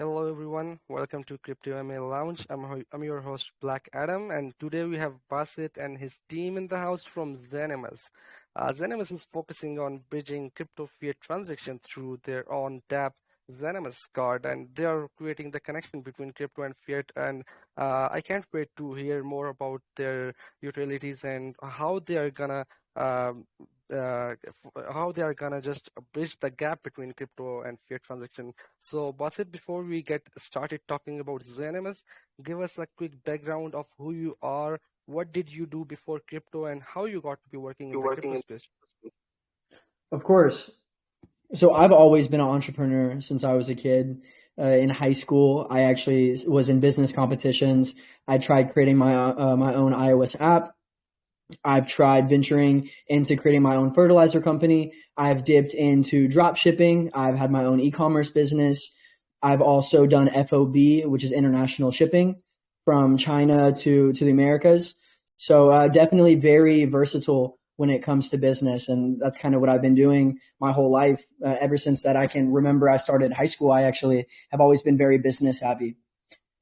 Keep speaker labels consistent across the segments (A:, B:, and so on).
A: Hello everyone, welcome to CryptoAMALounge. I'm your host Black Adam, and today we have Basit and his team in the house from Zahnymous. Zahnymous is focusing on bridging crypto fiat transactions through their own dApp Zahnymous card, and they are creating the connection between crypto and fiat. And I can't wait to hear more about their utilities and um, how they are gonna just bridge the gap between crypto and fiat transaction. So, Basit, before we get started talking about Zahnymous, give us a quick background of who you are, what did you do before crypto, and how you got to be working in the crypto space.
B: Of course. So I've always been an entrepreneur since I was a kid. In high school, I actually was in business competitions. I tried creating my own iOS app. I've tried venturing into creating my own fertilizer company. I've dipped into drop shipping. I've had my own e-commerce business. I've also done FOB, which is international shipping from China to the Americas. So definitely very versatile when it comes to business. And that's kind of what I've been doing my whole life. Ever since that I can remember I started high school, I actually have always been very business savvy.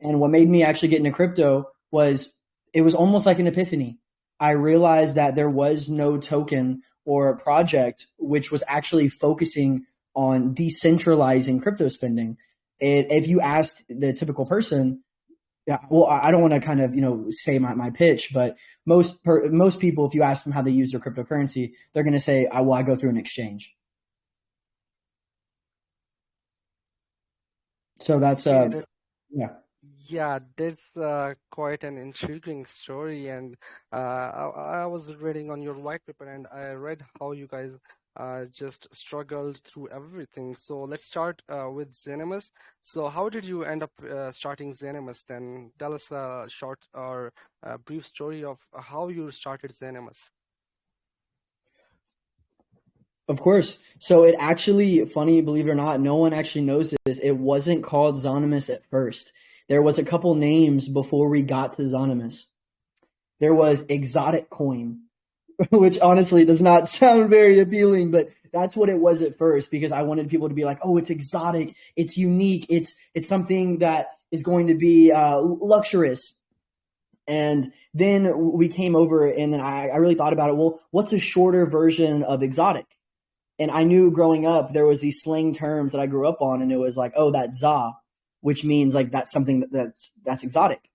B: And what made me actually get into crypto was it was almost like an epiphany. I realized that there was no token or project which was actually focusing on decentralizing crypto spending. If you asked the typical person, yeah, well, I don't want to kind of say my pitch, but most people, if you ask them how they use their cryptocurrency, they're going to say, "Well, I go through an exchange." So that's
A: Okay,
B: yeah.
A: yeah, that's quite an intriguing story, and I was reading on your white paper, and I read how you guys just struggled through everything. So let's start with Zahnymous. So how did you end up starting Zahnymous? Then tell us a short or a brief story of how you started Zahnymous.
B: Of course. So it actually, funny, believe it or not, no one actually knows this. It wasn't called Zahnymous at first. There was a couple names before we got to Zahnymous. There was Exotic Coin, which honestly does not sound very appealing, but that's what it was at first because I wanted people to be like, "Oh, it's exotic, it's unique, it's something that is going to be luxurious." And then we came over, and then I really thought about it. Well, what's a shorter version of exotic? And I knew growing up there was these slang terms that I grew up on, and it was like, "Oh, that's za," which means like that's something that's exotic.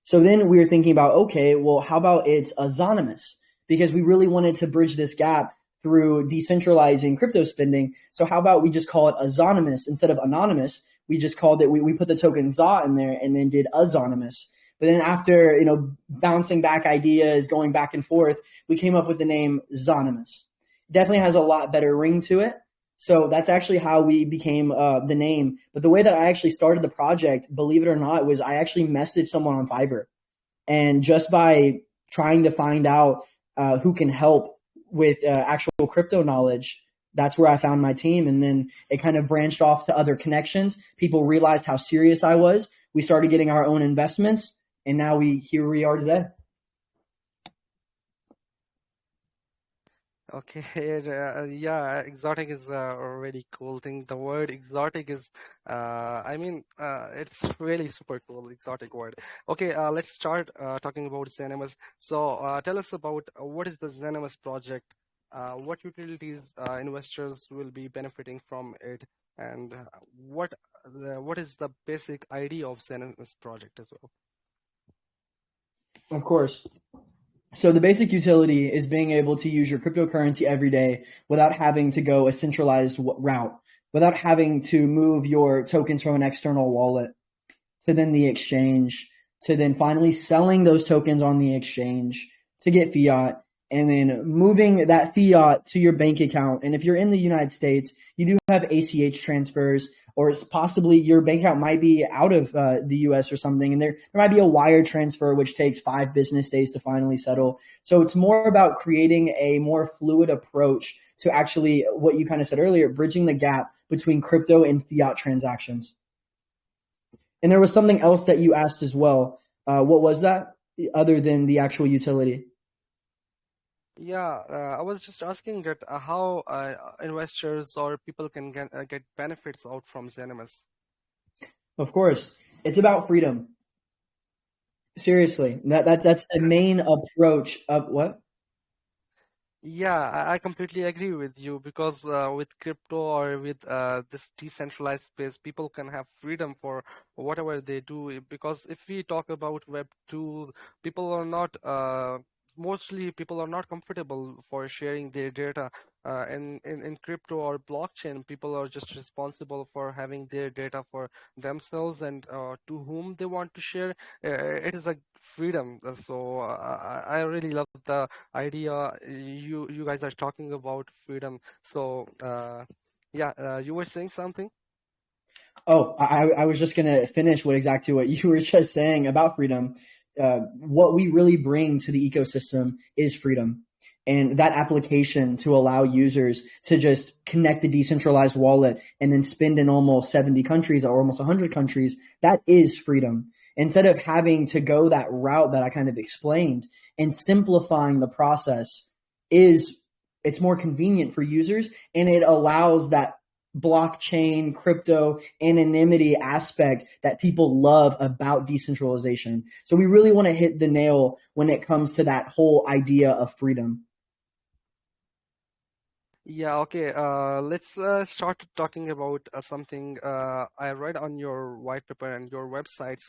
B: So then we were thinking about, okay, well, how about it's a Zahnymous? Because we really wanted to bridge this gap through decentralizing crypto spending. So how about we just call it a Zahnymous instead of anonymous? We just called it, we put the token ZA in there and then did a Zahnymous. But then after, bouncing back ideas, going back and forth, we came up with the name Zahnymous. Definitely has a lot better ring to it. So that's actually how we became the name. But the way that I actually started the project, believe it or not, was I actually messaged someone on Fiverr. And just by trying to find out who can help with actual crypto knowledge, that's where I found my team. And then it kind of branched off to other connections. People realized how serious I was. We started getting our own investments. And now here we are today.
A: Okay, yeah, exotic is a really cool thing. The word exotic is, it's really super cool, exotic word. Okay, let's start talking about Zahnymous. So, tell us about what is the Zahnymous project, what utilities investors will be benefiting from it, and what is the basic idea of Zahnymous project as well.
B: Of course. So the basic utility is being able to use your cryptocurrency every day without having to go a centralized route, without having to move your tokens from an external wallet to then the exchange, to then finally selling those tokens on the exchange to get fiat, and then moving that fiat to your bank account. And if you're in the United States, you do have ACH transfers, or it's possibly your bank account might be out of the US or something, and there might be a wire transfer which takes 5 business days to finally settle. So it's more about creating a more fluid approach to actually what you kind of said earlier, bridging the gap between crypto and fiat transactions. And there was something else that you asked as well. What was that other than the actual utility?
A: Yeah, I was just asking that how investors or people can get benefits out from Zahnymous.
B: Of course, it's about freedom. Seriously, that's the main approach of what?
A: Yeah, I completely agree with you because with crypto or with this decentralized space, people can have freedom for whatever they do. Because if we talk about Web 2, people are not, mostly people are not comfortable for sharing their data. In crypto or blockchain, people are just responsible for having their data for themselves and to whom they want to share. It is a freedom. So I really love the idea you guys are talking about freedom. So you were saying something.
B: Oh, I was just gonna finish what exactly what you were just saying about freedom. What we really bring to the ecosystem is freedom. And that application to allow users to just connect the decentralized wallet and then spend in almost 70 countries or almost 100 countries, that is freedom. Instead of having to go that route that I kind of explained and simplifying the process is it's more convenient for users and it allows that blockchain, crypto, anonymity aspect that people love about decentralization. So we really want to hit the nail when it comes to that whole idea of freedom.
A: Yeah, okay. Let's start talking about something I read on your white paper and your website.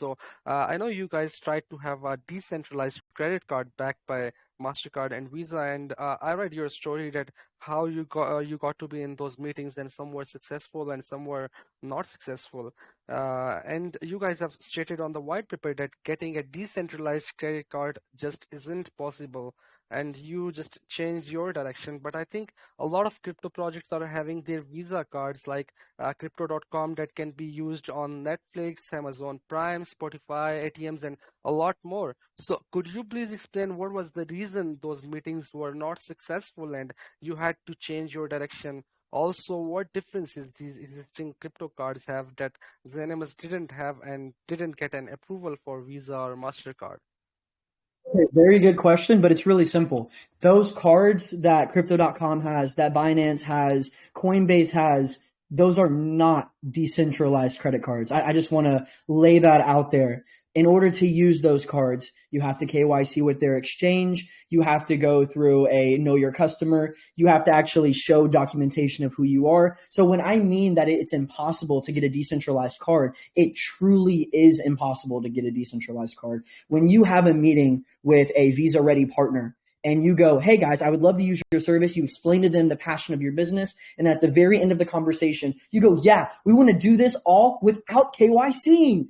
A: I know you guys tried to have a decentralized credit card backed by MasterCard and Visa, and I read your story that how you got to be in those meetings, and some were successful and some were not successful. And you guys have stated on the white paper that getting a decentralized credit card just isn't possible, and you just changed your direction. But I think a lot of crypto projects are having their Visa cards like crypto.com that can be used on Netflix, Amazon Prime, Spotify, ATMs, and a lot more. So, could you please explain what was the reason those meetings were not successful and you had to change your direction? Also, what differences these existing crypto cards have that Zahnymous didn't have and didn't get an approval for Visa or MasterCard?
B: Very good question, but it's really simple. Those cards that crypto.com has, that Binance has, Coinbase has, those are not decentralized credit cards. I just want to lay that out there. In order to use those cards, you have to KYC with their exchange. You have to go through a know your customer. You have to actually show documentation of who you are. So when I mean that it's impossible to get a decentralized card, it truly is impossible to get a decentralized card. When you have a meeting with a Visa ready partner and you go, hey guys, I would love to use your service. You explain to them the passion of your business. And at the very end of the conversation, you go, yeah, we want to do this all without KYCing.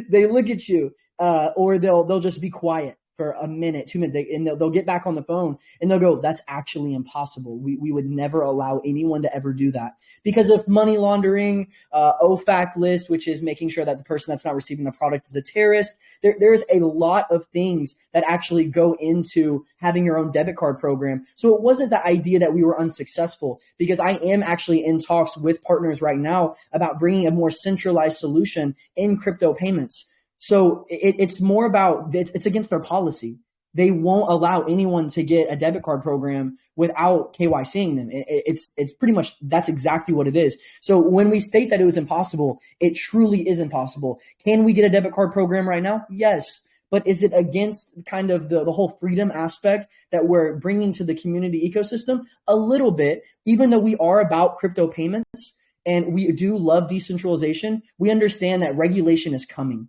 B: They look at you, or they'll just be quiet for a minute, 2 minutes, and they'll get back on the phone and they'll go, that's actually impossible. We would never allow anyone to ever do that because of money laundering, OFAC list, which is making sure that the person that's not receiving the product is a terrorist. There's a lot of things that actually go into having your own debit card program. So it wasn't the idea that we were unsuccessful, because I am actually in talks with partners right now about bringing a more centralized solution in crypto payments. So it's more about it's against their policy. They won't allow anyone to get a debit card program without KYCing them. It's pretty much that's exactly what it is. So when we state that it was impossible, it truly is impossible. Can we get a debit card program right now? Yes. But is it against kind of the whole freedom aspect that we're bringing to the community ecosystem? A little bit, even though we are about crypto payments and we do love decentralization, we understand that regulation is coming.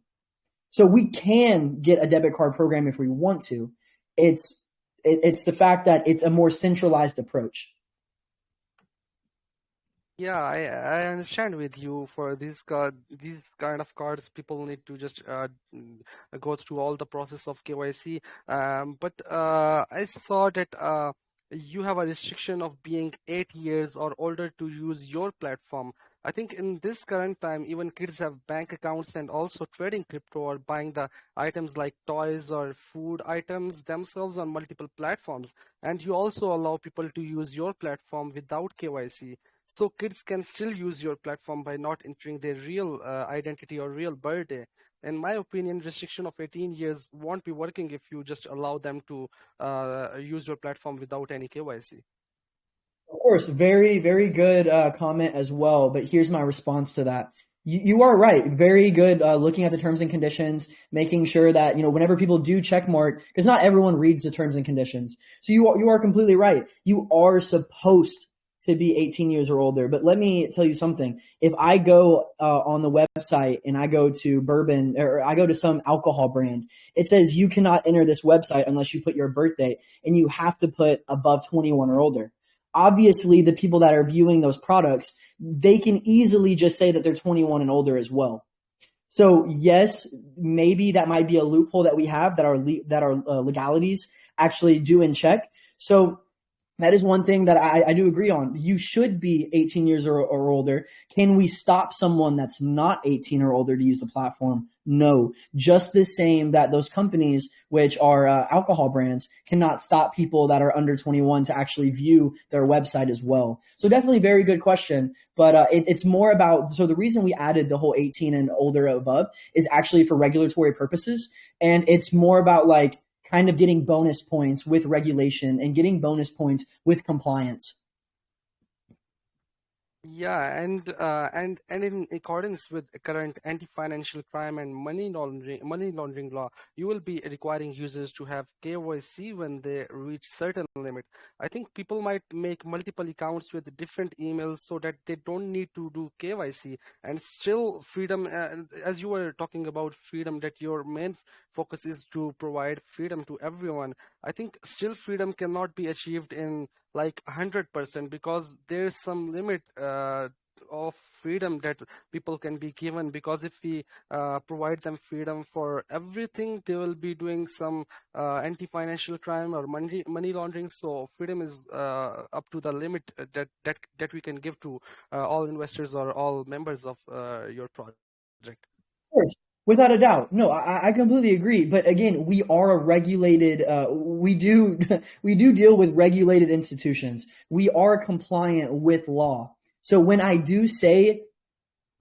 B: So we can get a debit card program if we want to. It's the fact that it's a more centralized approach.
A: Yeah, I understand with you. For these kind of cards, people need to just go through all the process of KYC. But I saw that you have a restriction of being 8 years or older to use your platform. I think in this current time, even kids have bank accounts and also trading crypto or buying the items like toys or food items themselves on multiple platforms. And you also allow people to use your platform without KYC. So kids can still use your platform by not entering their real identity or real birthday. In my opinion, restriction of 18 years won't be working if you just allow them to use your platform without any KYC.
B: Of course, very, very good comment as well. But here's my response to that. You are right. Very good. Looking at the terms and conditions, making sure that, whenever people do check mark, because not everyone reads the terms and conditions. So you are completely right. You are supposed to be 18 years or older. But let me tell you something. If I go on the website and I go to bourbon, or I go to some alcohol brand, it says you cannot enter this website unless you put your birth date, and you have to put above 21 or older. Obviously, the people that are viewing those products, they can easily just say that they're 21 and older as well. So yes, maybe that might be a loophole that we have, that our legalities actually do in check. So that is one thing that I do agree on. You should be 18 years or older. Can we stop someone that's not 18 or older to use the platform? No. Just the same that those companies, which are alcohol brands, cannot stop people that are under 21 to actually view their website as well. So definitely very good question. But it's more about, so the reason we added the whole 18 and older above is actually for regulatory purposes. And it's more about like, kind of getting bonus points with regulation and getting bonus points with compliance.
A: Yeah, and in accordance with current anti-financial crime and money laundering law, you will be requiring users to have KYC when they reach certain limit. I think people might make multiple accounts with different emails so that they don't need to do KYC, and still freedom. As you were talking about freedom, that your main focus is to provide freedom to everyone. I think still freedom cannot be achieved in like 100% because there's some limit of freedom that people can be given, because if we provide them freedom for everything, they will be doing some anti-financial crime or money laundering. So freedom is up to the limit that we can give to all investors or all members of your project.
B: Of course, without a doubt. No, I completely agree. But again, we are a regulated. We do we do deal with regulated institutions. We are compliant with law. So when I do say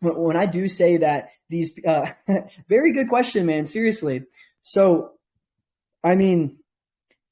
B: that these, very good question, man. Seriously. So I mean,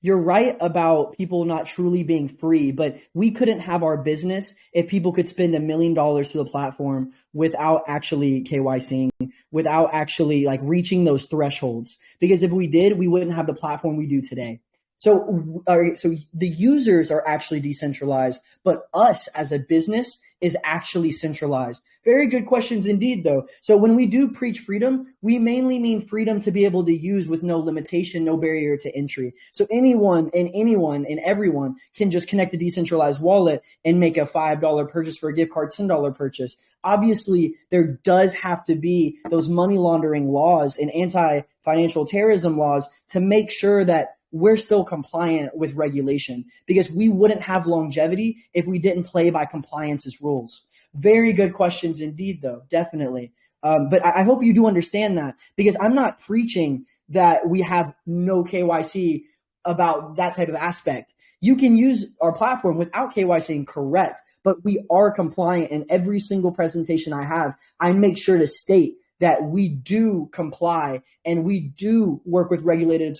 B: you're right about people not truly being free, but we couldn't have our business if people could spend $1 million to the platform without actually KYCing, without actually like reaching those thresholds. Because if we did, we wouldn't have the platform we do today. So the users are actually decentralized, but us as a business is actually centralized. Very good questions indeed, though. So when we do preach freedom, we mainly mean freedom to be able to use with no limitation, no barrier to entry. So anyone and everyone can just connect a decentralized wallet and make a $5 purchase for a gift card, $10 purchase. Obviously, there does have to be those money laundering laws and anti-financial terrorism laws to make sure that we're still compliant with regulation, because we wouldn't have longevity if we didn't play by compliance's rules. Very good questions indeed, though, definitely. But I hope you do understand that, because I'm not preaching that we have no KYC about that type of aspect. You can use our platform without KYC, correct, but we are compliant in every single presentation I have. I make sure to state that we do comply and we do work with regulated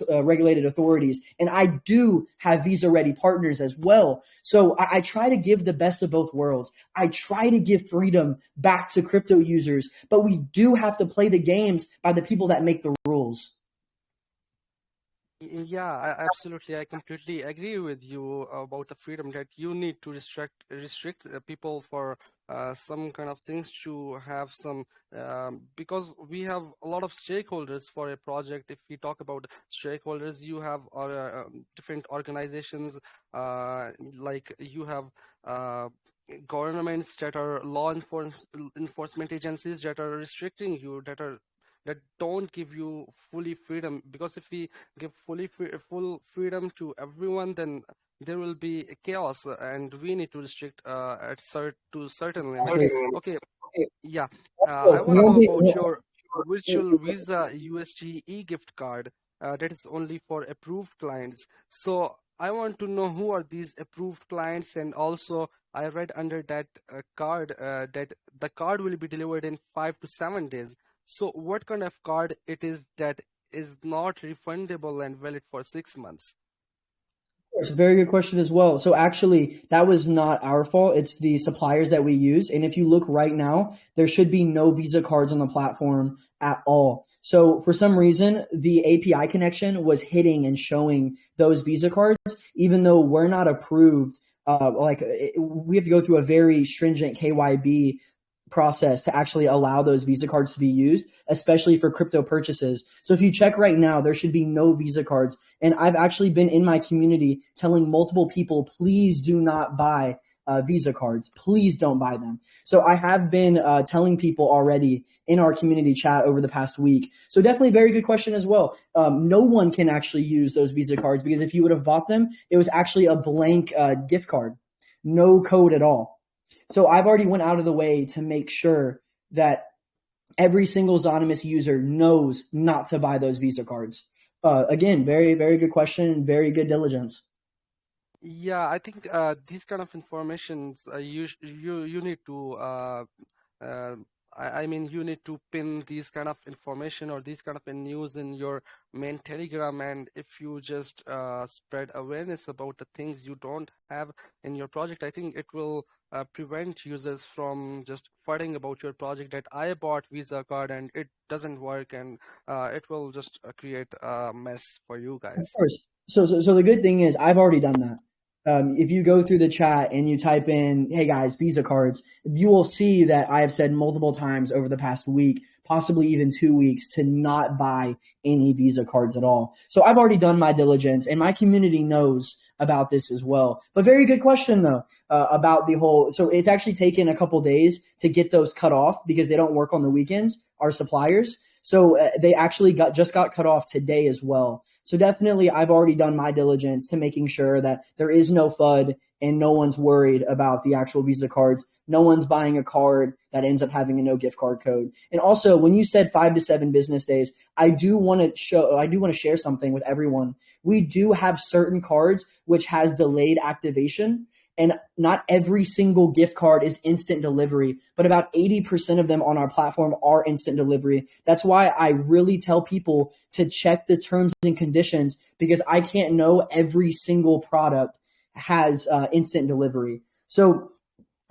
B: authorities, and I do have visa ready partners as well. So I try to give the best of both worlds. I try to give freedom back to crypto users, but we do have to play the games by the people that make the rules.
A: Yeah, absolutely. I completely agree with you about the freedom that you need to restrict people for some kind of things to have some, because we have a lot of stakeholders for a project. If we talk about stakeholders, you have different organizations, like you have governments that are enforcement agencies that are restricting you, that don't give you fully freedom. Because if we give full freedom to everyone, then there will be chaos, and we need to restrict to certain limit.
B: Actually,
A: Okay, yeah. I
B: so,
A: want to know about your virtual Visa USG e-gift card that is only for approved clients. So I want to know who are these approved clients, and also I read under that card that the card will be delivered in 5 to 7 days. So what kind of card it is that is not refundable and valid for 6 months?
B: It's a very good question as well. So actually, that was not our fault. It's the suppliers that we use. And if you look right now, there should be no Visa cards on the platform at all. So for some reason, the API connection was hitting and showing those Visa cards, even though we're not approved. We have to go through a very stringent KYB process to actually allow those Visa cards to be used, especially for crypto purchases. So if you check right now, there should be no Visa cards. And I've actually been in my community telling multiple people, please do not buy Visa cards. Please don't buy them. So I have been telling people already in our community chat over the past week. So definitely very good question as well. No one can actually use those Visa cards because if you would have bought them, it was actually a blank gift card, no code at all. So I've already went out of the way to make sure that every single Zahnymous user knows not to buy those Visa cards. Again, very, very good question. Very good diligence.
A: Yeah, I think these kind of informations you need to I mean, you need to pin these kind of information or these kind of news in your main Telegram, and if you just spread awareness about the things you don't have in your project, I think it will prevent users from just fighting about your project that I bought Visa card and it doesn't work, and it will just create a mess for you guys.
B: Of course. So the good thing is I've already done that. If you go through the chat and you type in, hey guys, Visa cards, you will see that I have said multiple times over the past week, possibly even 2 weeks, to not buy any Visa cards at all. So I've already done my diligence and my community knows about this as well. But very good question though, about the whole, so it's actually taken a couple days to get those cut off because they don't work on the weekends, our suppliers. So they actually just got cut off today as well. So definitely I've already done my diligence to making sure that there is no FUD and no one's worried about the actual Visa cards. No one's buying a card that ends up having a no gift card code. And also when you said 5 to 7 business days, I do want to share something with everyone. We do have certain cards which has delayed activation. And not every single gift card is instant delivery, but about 80% of them on our platform are instant delivery. That's why I really tell people to check the terms and conditions, because I can't know every single product has instant delivery. So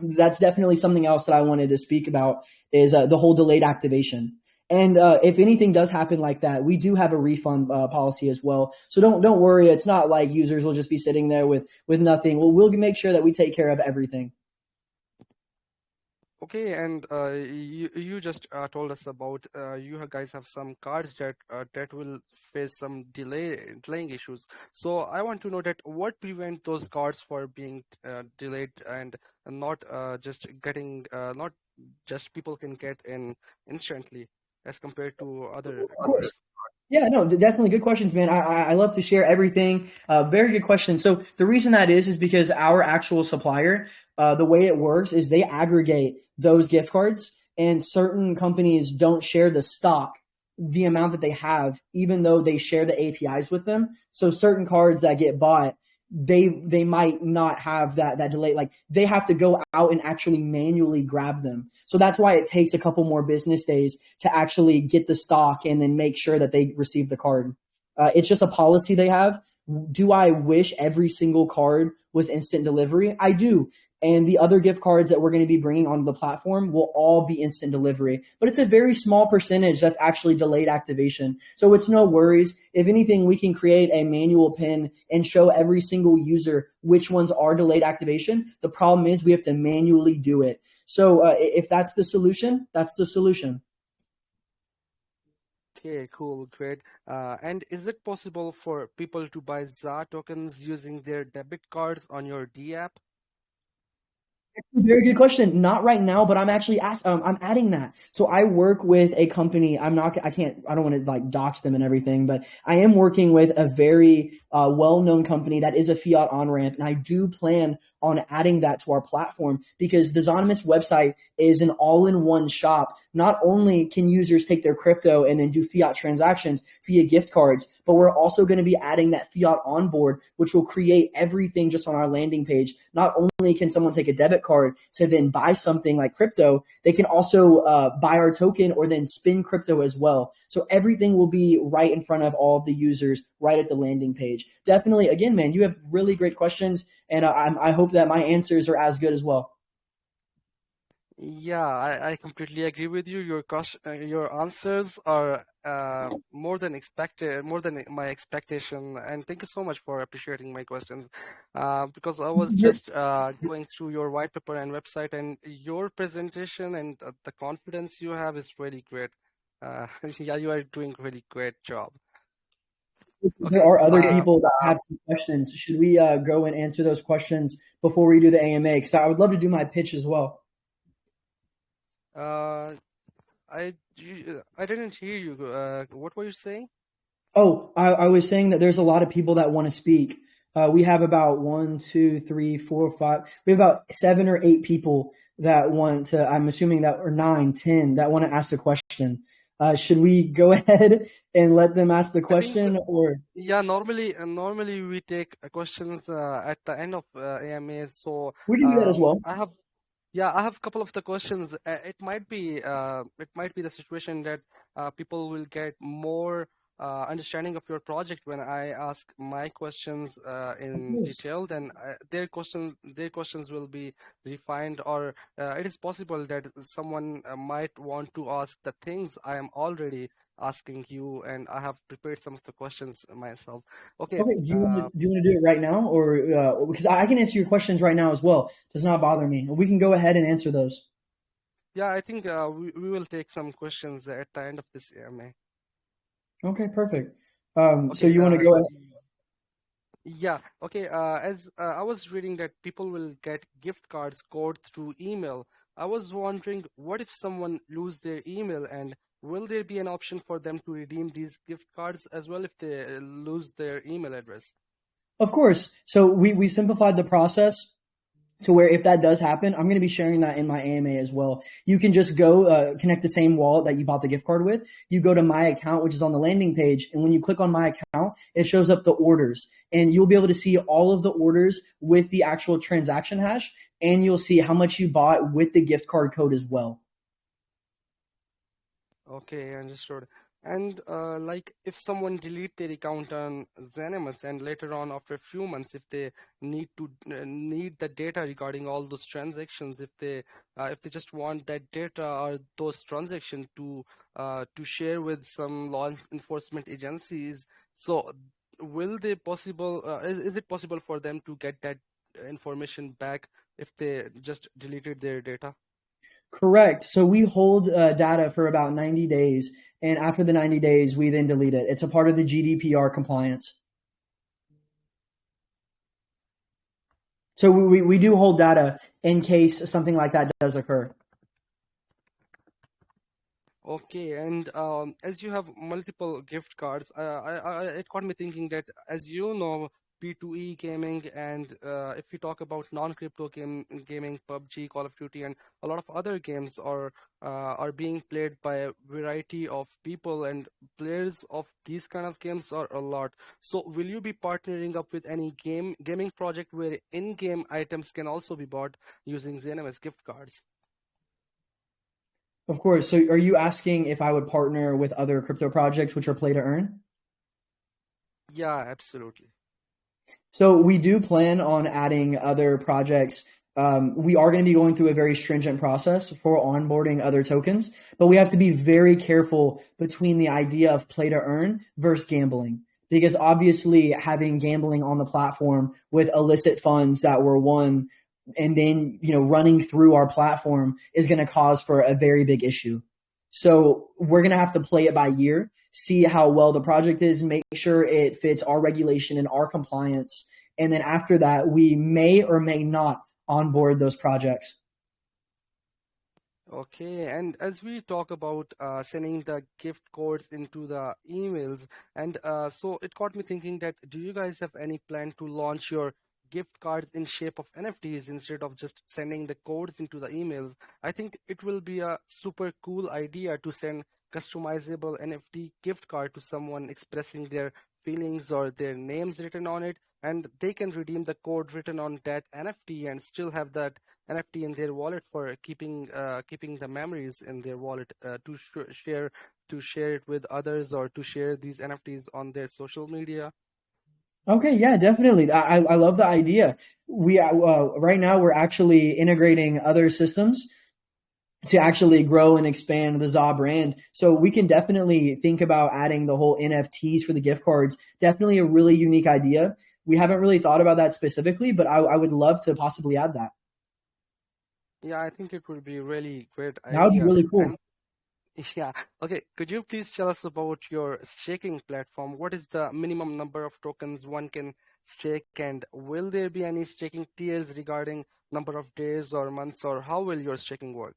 B: that's definitely something else that I wanted to speak about is the whole delayed activation. And if anything does happen like that, we do have a refund policy as well. So don't worry. It's not like users will just be sitting there with nothing. We'll make sure that we take care of everything.
A: Okay, and you just told us about you guys have some cards that will face some delaying issues. So I want to know that what prevent those cards for being delayed and not just getting not just people can get in instantly as compared to other cards.
B: Yeah, no, definitely good questions, man. I love to share everything. Very good question. So the reason that is because our actual supplier, the way it works is they aggregate those gift cards, and certain companies don't share the stock, the amount that they have, even though they share the APIs with them. So certain cards that get bought, they might not have that delay. Like they have to go out and actually manually grab them. So that's why it takes a couple more business days to actually get the stock and then make sure that they receive the card. It's just a policy they have. Do I wish every single card was instant delivery? I do. And the other gift cards that we're going to be bringing onto the platform will all be instant delivery. But it's a very small percentage that's actually delayed activation. So it's no worries. If anything, we can create a manual pin and show every single user which ones are delayed activation. The problem is we have to manually do it. So if that's the solution, that's the solution.
A: Okay, cool, great. And is it possible for people to buy ZA tokens using their debit cards on your D app?
B: Very good question. Not right now, but I'm actually I'm adding that. So I work with a company. I don't want to like dox them and everything, but I am working with a very well-known company that is a fiat on-ramp. And I do plan on adding that to our platform, because the Zahnymous website is an all-in-one shop. Not only can users take their crypto and then do fiat transactions via gift cards, but we're also going to be adding that fiat on board, which will create everything just on our landing page. Not only can someone take a debit card to then buy something like crypto, they can also buy our token or then spin crypto as well. So everything will be right in front of all of the users, right at the landing page. Definitely, again, man, you have really great questions, and I hope that my answers are as good as well.
A: Yeah, I completely agree with you. Your answers are more than expected, more than my expectation. And thank you so much for appreciating my questions. Because I was just going through your white paper and website, and your presentation and the confidence you have is really great. Yeah, you are doing really great job.
B: There
A: Okay.
B: are other people that have some questions. Should we go and answer those questions before we do the AMA? Because I would love to do my pitch as well.
A: Uh, I didn't hear you. What were you saying?
B: Oh, I was saying that there's a lot of people that want to speak. We have about 1, 2, 3, 4, 5. We have about 7 or 8 people that want to, I'm assuming that, or 9, 10, that want to ask the question. Should we go ahead and let them ask the
A: I think,
B: question, or?
A: yeah, normally we take questions at the end of AMAs. So
B: We can do that as well.
A: I have a couple of the questions. It might be the situation that people will get more understanding of your project when I ask my questions
B: Of
A: in
B: course.
A: detail. Then their questions will be refined, or it is possible that someone might want to ask the things I am already asking you, and I have prepared some of the questions myself. Okay.
B: Okay, do you want to do it right now, or because I can answer your questions right now as well. Does not bother me. We can go ahead and answer those.
A: Yeah, I think we will take some questions at the end of this AMA.
B: Okay, perfect. So
A: Okay.
B: you want to go ahead?
A: Yeah. Okay. As I was reading that people will get gift cards code through email, I was wondering, what if someone lose their email, and will there be an option for them to redeem these gift cards as well if they lose their email address?
B: Of course. So we simplified the process to where if that does happen, I'm going to be sharing that in my AMA as well. You can just go connect the same wallet that you bought the gift card with. You go to my account, which is on the landing page. And when you click on my account, it shows up the orders, and you'll be able to see all of the orders with the actual transaction hash. And you'll see how much you bought with the gift card code as well.
A: Okay, understood. And like, if someone delete their account on Zahnymous, and later on, after a few months, if they need the data regarding all those transactions, if they just want that data or those transactions to share with some law enforcement agencies, so is it possible for them to get that information back if they just deleted their data?
B: Correct. So we hold data for about 90 days. And after the 90 days, we then delete it. It's a part of the GDPR compliance. So we do hold data in case something like that does occur.
A: Okay, and as you have multiple gift cards, it got me thinking that, as you know, P2E gaming, and if we talk about non-crypto gaming, PUBG, Call of Duty, and a lot of other games are being played by a variety of people, and players of these kind of games are a lot. So, will you be partnering up with any gaming project where in-game items can also be bought using Zahnymous gift cards?
B: Of course. So are you asking if I would partner with other crypto projects which are play to earn?
A: Yeah, absolutely.
B: So we do plan on adding other projects. We are going to be going through a very stringent process for onboarding other tokens, but we have to be very careful between the idea of play to earn versus gambling. Because obviously, having gambling on the platform with illicit funds that were won and then running through our platform is going to cause for a very big issue. So we're going to have to play it by year, see how well the project is, make sure it fits our regulation and our compliance. And then after that, we may or may not onboard those projects.
A: Okay, and as we talk about sending the gift codes into the emails, and so it got me thinking that, do you guys have any plan to launch your gift cards in shape of NFTs instead of just sending the codes into the emails. I think it will be a super cool idea to send customizable NFT gift card to someone expressing their feelings or their names written on it, and they can redeem the code written on that NFT and still have that NFT in their wallet for keeping the memories in their wallet to share it with others or to share these NFTs on their social media.
B: Okay, yeah, definitely. I love the idea. We right now we're actually integrating other systems to actually grow and expand the ZA brand. So we can definitely think about adding the whole NFTs for the gift cards. Definitely a really unique idea. We haven't really thought about that specifically, but I would love to possibly add that.
A: Yeah, I think it would be a really great
B: That would be
A: idea.
B: really cool.
A: And yeah, okay, could you please tell us about your staking platform? What is the minimum number of tokens one can stake, and will there be any staking tiers regarding number of days or months, or how will your staking work?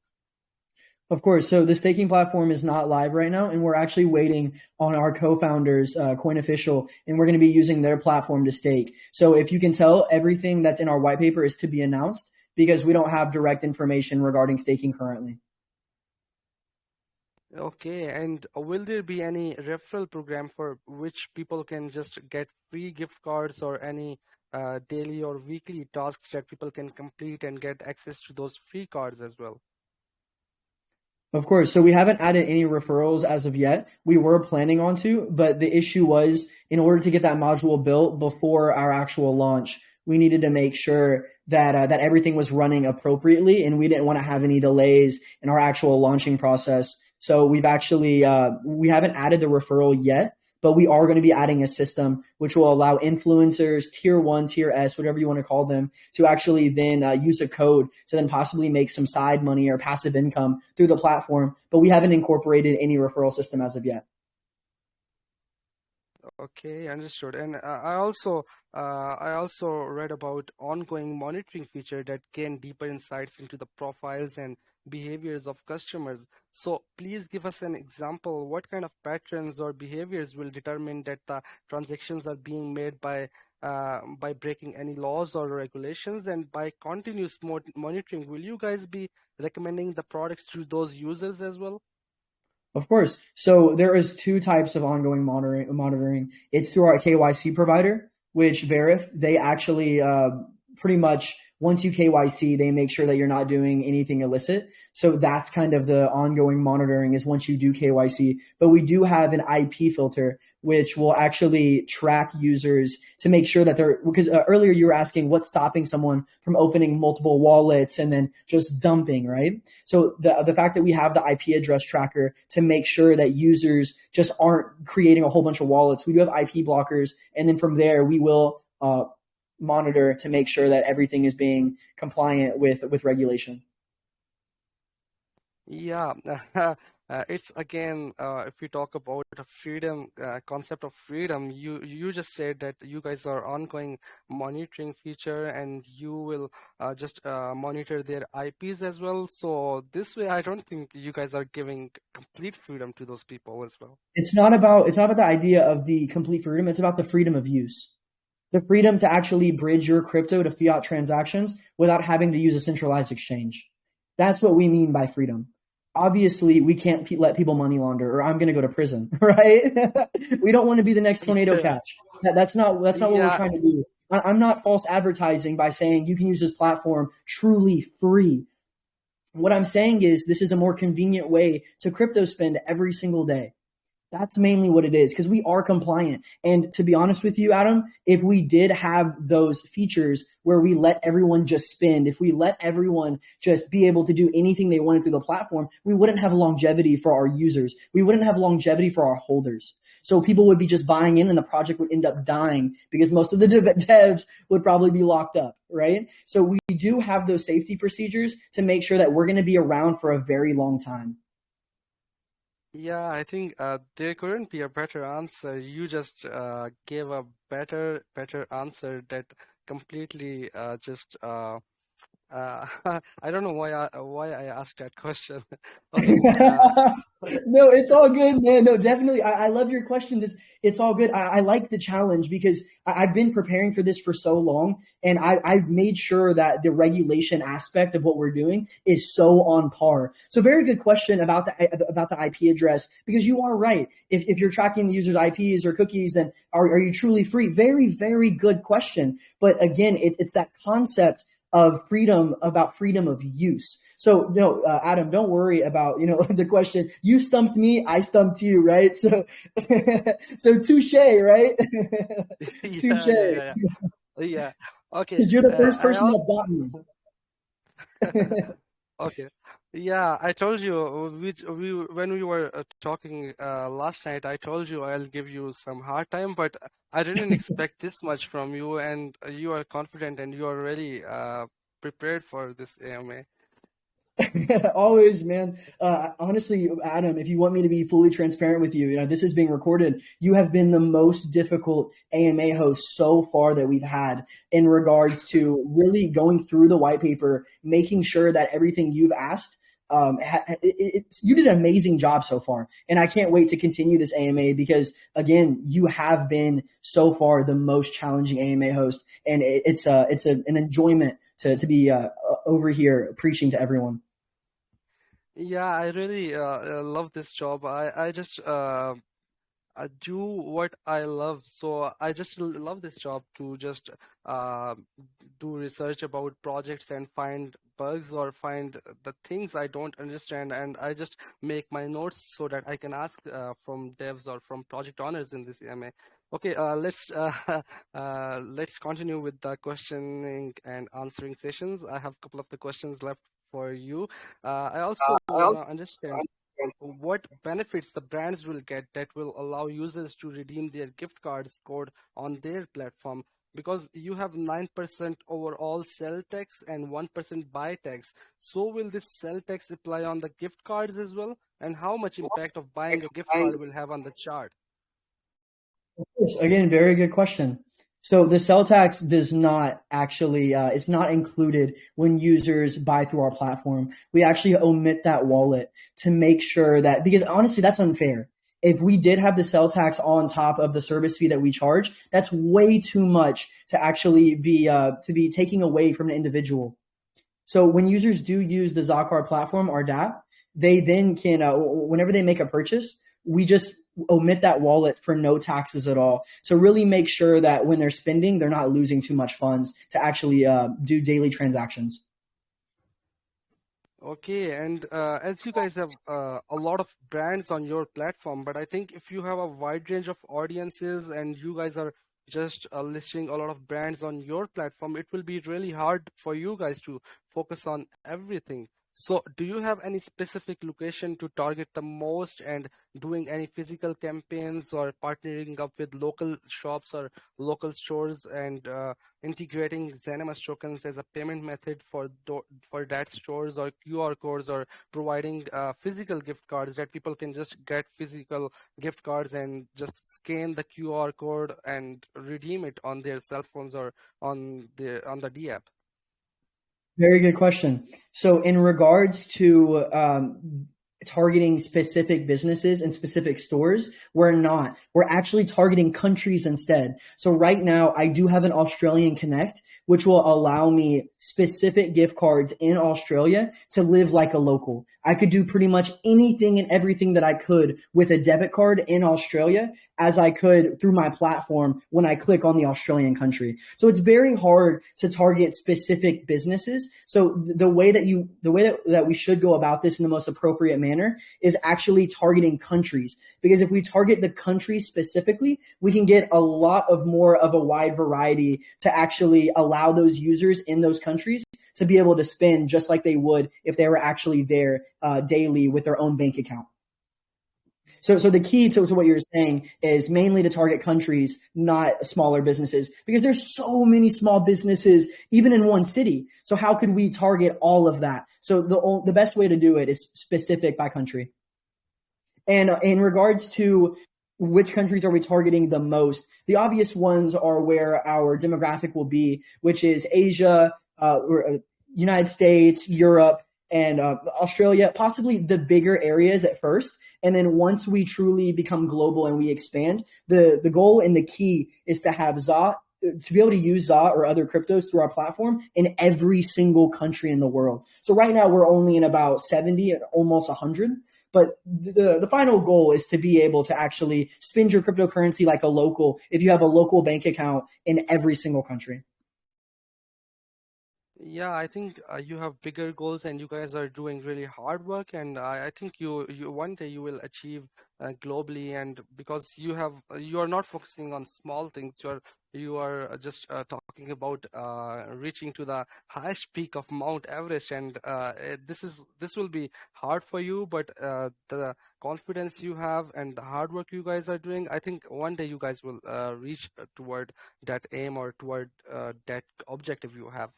B: Of course. So the staking platform is not live right now, and we're actually waiting on our co-founders, Coin Official, and we're going to be using their platform to stake. So if you can tell, everything that's in our white paper is to be announced because we don't have direct information regarding staking currently.
A: Okay, and will there be any referral program for which people can just get free gift cards or any daily or weekly tasks that people can complete and get access to those free cards as well?
B: Of course. So we haven't added any referrals as of yet. We were planning on to, but the issue was in order to get that module built before our actual launch, we needed to make sure that everything was running appropriately, and we didn't want to have any delays in our actual launching process. So we haven't added the referral yet, but we are going to be adding a system which will allow influencers, tier one, tier S, whatever you want to call them, to actually then use a code to then possibly make some side money or passive income through the platform. But we haven't incorporated any referral system as of yet.
A: Okay, understood. And I also read about ongoing monitoring feature that gain deeper insights into the profiles and behaviors of customers. So please give us an example. What kind of patterns or behaviors will determine that the transactions are being made by breaking any laws or regulations? And by continuous monitoring, will you guys be recommending the products to those users as well?
B: Of course. So there is two types of ongoing monitoring. It's through our KYC provider, which Verif, they actually pretty much once you KYC, they make sure that you're not doing anything illicit. So that's kind of the ongoing monitoring is once you do KYC. But we do have an IP filter, which will actually track users to make sure that they're, because earlier you were asking what's stopping someone from opening multiple wallets and then just dumping, right? So the fact that we have the IP address tracker to make sure that users just aren't creating a whole bunch of wallets. We do have IP blockers, and then from there we will monitor to make sure that everything is being compliant with regulation.
A: Yeah, it's again, if we talk about a freedom concept of freedom, you just said that you guys are ongoing monitoring feature and you will just monitor their IPs as well. So this way, I don't think you guys are giving complete freedom to those people as well.
B: It's not about the idea of the complete freedom. It's about the freedom of use. The freedom to actually bridge your crypto to fiat transactions without having to use a centralized exchange. That's what we mean by freedom. Obviously, we can't let people money launder, or I'm going to go to prison, right? We don't want to be the next tornado
A: Yeah,
B: catch. That's not what we're
A: yeah,
B: trying to do. I'm not false advertising by saying you can use this platform truly free. What I'm saying is this is a more convenient way to crypto spend every single day. That's mainly what it is because we are compliant. And to be honest with you, Adam, if we did have those features where we let everyone just spend, if we let everyone just be able to do anything they wanted through the platform, we wouldn't have longevity for our users. We wouldn't have longevity for our holders. So people would be just buying in and the project would end up dying because most of the devs would probably be locked up, right? So we do have those safety procedures to make sure that we're going to be around for a very long time.
A: yeah. I think there couldn't be a better answer. You just gave a better answer that completely just Uh, I don't know why I asked that question. Okay. Uh,
B: No, it's all good, man. No, definitely. I love your questions. It's all good. I like the challenge because I've been preparing for this for so long, and I've made sure that the regulation aspect of what we're doing is so on par. So, very good question about the IP address, because you are right. If you're tracking the user's IPs or cookies, then are you truly free? Very, very good question. But again, it's that concept of freedom, about freedom of use. So no, Adam, don't worry about the question. You stumped me, I stumped you, right? So so touche, right? Touche,
A: yeah, yeah, yeah, yeah. Yeah. Okay.
B: because you're the first
A: I
B: person
A: also
B: that's gotten me.
A: okay. Yeah, I told you we when we were talking last night, I told you I'll give you some hard time, but I didn't expect this much from you, and you are confident and you are really prepared for this AMA.
B: Always, man. Honestly, Adam, if you want me to be fully transparent with you, this is being recorded. You have been the most difficult AMA host so far that we've had in regards to really going through the white paper, making sure that everything you've asked. You did an amazing job so far, and I can't wait to continue this AMA because, again, you have been so far the most challenging AMA host, and an enjoyment to be over here preaching to everyone.
A: Yeah, I really love this job. I just I do what I love. So I just love this job to just uh, do research about projects and find bugs or find the things I don't understand, and I just make my notes so that I can ask from devs or from project owners in this EMA. Okay, let's continue with the questioning and answering sessions. I have a couple of the questions left for you. I also
B: I
A: want to understand what benefits the brands will get that will allow users to redeem their gift cards code on their platform, because you have 9% overall sell tax and 1% buy tax. So will this sell tax apply on the gift cards as well? And how much impact of buying a gift card will have on the chart?
B: course. Again, very good question. So the sell tax does not actually, it's not included when users buy through our platform. We actually omit that wallet to make sure that, because honestly, that's unfair. If we did have the sell tax on top of the service fee that we charge, that's way too much to actually be taking away from an individual. So when users do use the Zakar platform, our DApp, they then can, whenever they make a purchase, we just omit that wallet for no taxes at all. So really make sure that when they're spending, they're not losing too much funds to actually do daily transactions.
A: Okay, and as you guys have a lot of brands on your platform, but I think if you have a wide range of audiences and you guys are just listing a lot of brands on your platform, it will be really hard for you guys to focus on everything. So, do you have any specific location to target the most, and doing any physical campaigns or partnering up with local shops or local stores and integrating Zahnymous tokens as a payment method for that stores, or QR codes, or providing physical gift cards that people can just get physical gift cards and just scan the QR code and redeem it on their cell phones or on the D app?
B: Very good question. So in regards to targeting specific businesses and specific stores, we're not. We're actually targeting countries instead. So right now, I do have an Australian Connect, which will allow me specific gift cards in Australia to live like a local. I could do pretty much anything and everything that I could with a debit card in Australia as I could through my platform when I click on the Australian country. So it's very hard to target specific businesses. So the way that we should go about this in the most appropriate manner is actually targeting countries. Because if we target the country specifically, we can get a lot of more of a wide variety to actually allow those users in those countries to be able to spend just like they would if they were actually there daily with their own bank account. So the key to what you're saying is mainly to target countries, not smaller businesses, because there's so many small businesses, even in one city. So how could we target all of that? So the best way to do it is specific by country. And in regards to which countries are we targeting the most, the obvious ones are where our demographic will be, which is Asia, United States, Europe, and Australia, possibly the bigger areas at first. And then once we truly become global and we expand, the goal and the key is to have to be able to use ZA or other cryptos through our platform in every single country in the world. So right now we're only in about 70, almost 100. But the final goal is to be able to actually spend your cryptocurrency like a local, if you have a local bank account in every single country.
A: Yeah, I think you have bigger goals and you guys are doing really hard work, and I think you one day you will achieve globally. And because you are not focusing on small things, you are just talking about reaching to the highest peak of Mount Everest, and this will be hard for you, but the confidence you have and the hard work you guys are doing, I think one day you guys will reach toward that aim or toward that objective you have.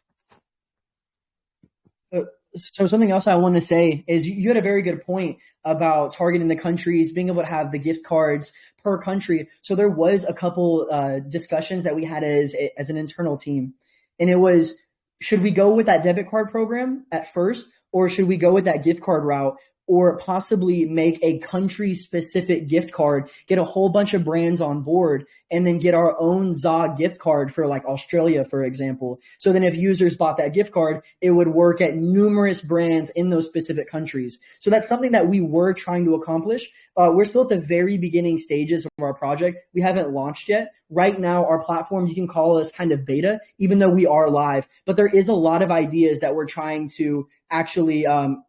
B: So something else I want to say is you had a very good point about targeting the countries, being able to have the gift cards per country. So there was a couple discussions that we had as an internal team, and it was, should we go with that debit card program at first, or should we go with that gift card route, or possibly make a country specific gift card, get a whole bunch of brands on board, and then get our own ZA gift card for like Australia, for example. So then if users bought that gift card, it would work at numerous brands in those specific countries. So that's something that we were trying to accomplish. We're still at the very beginning stages of our project. We haven't launched yet. Right now, our platform, you can call us kind of beta, even though we are live. But there is a lot of ideas that we're trying to actually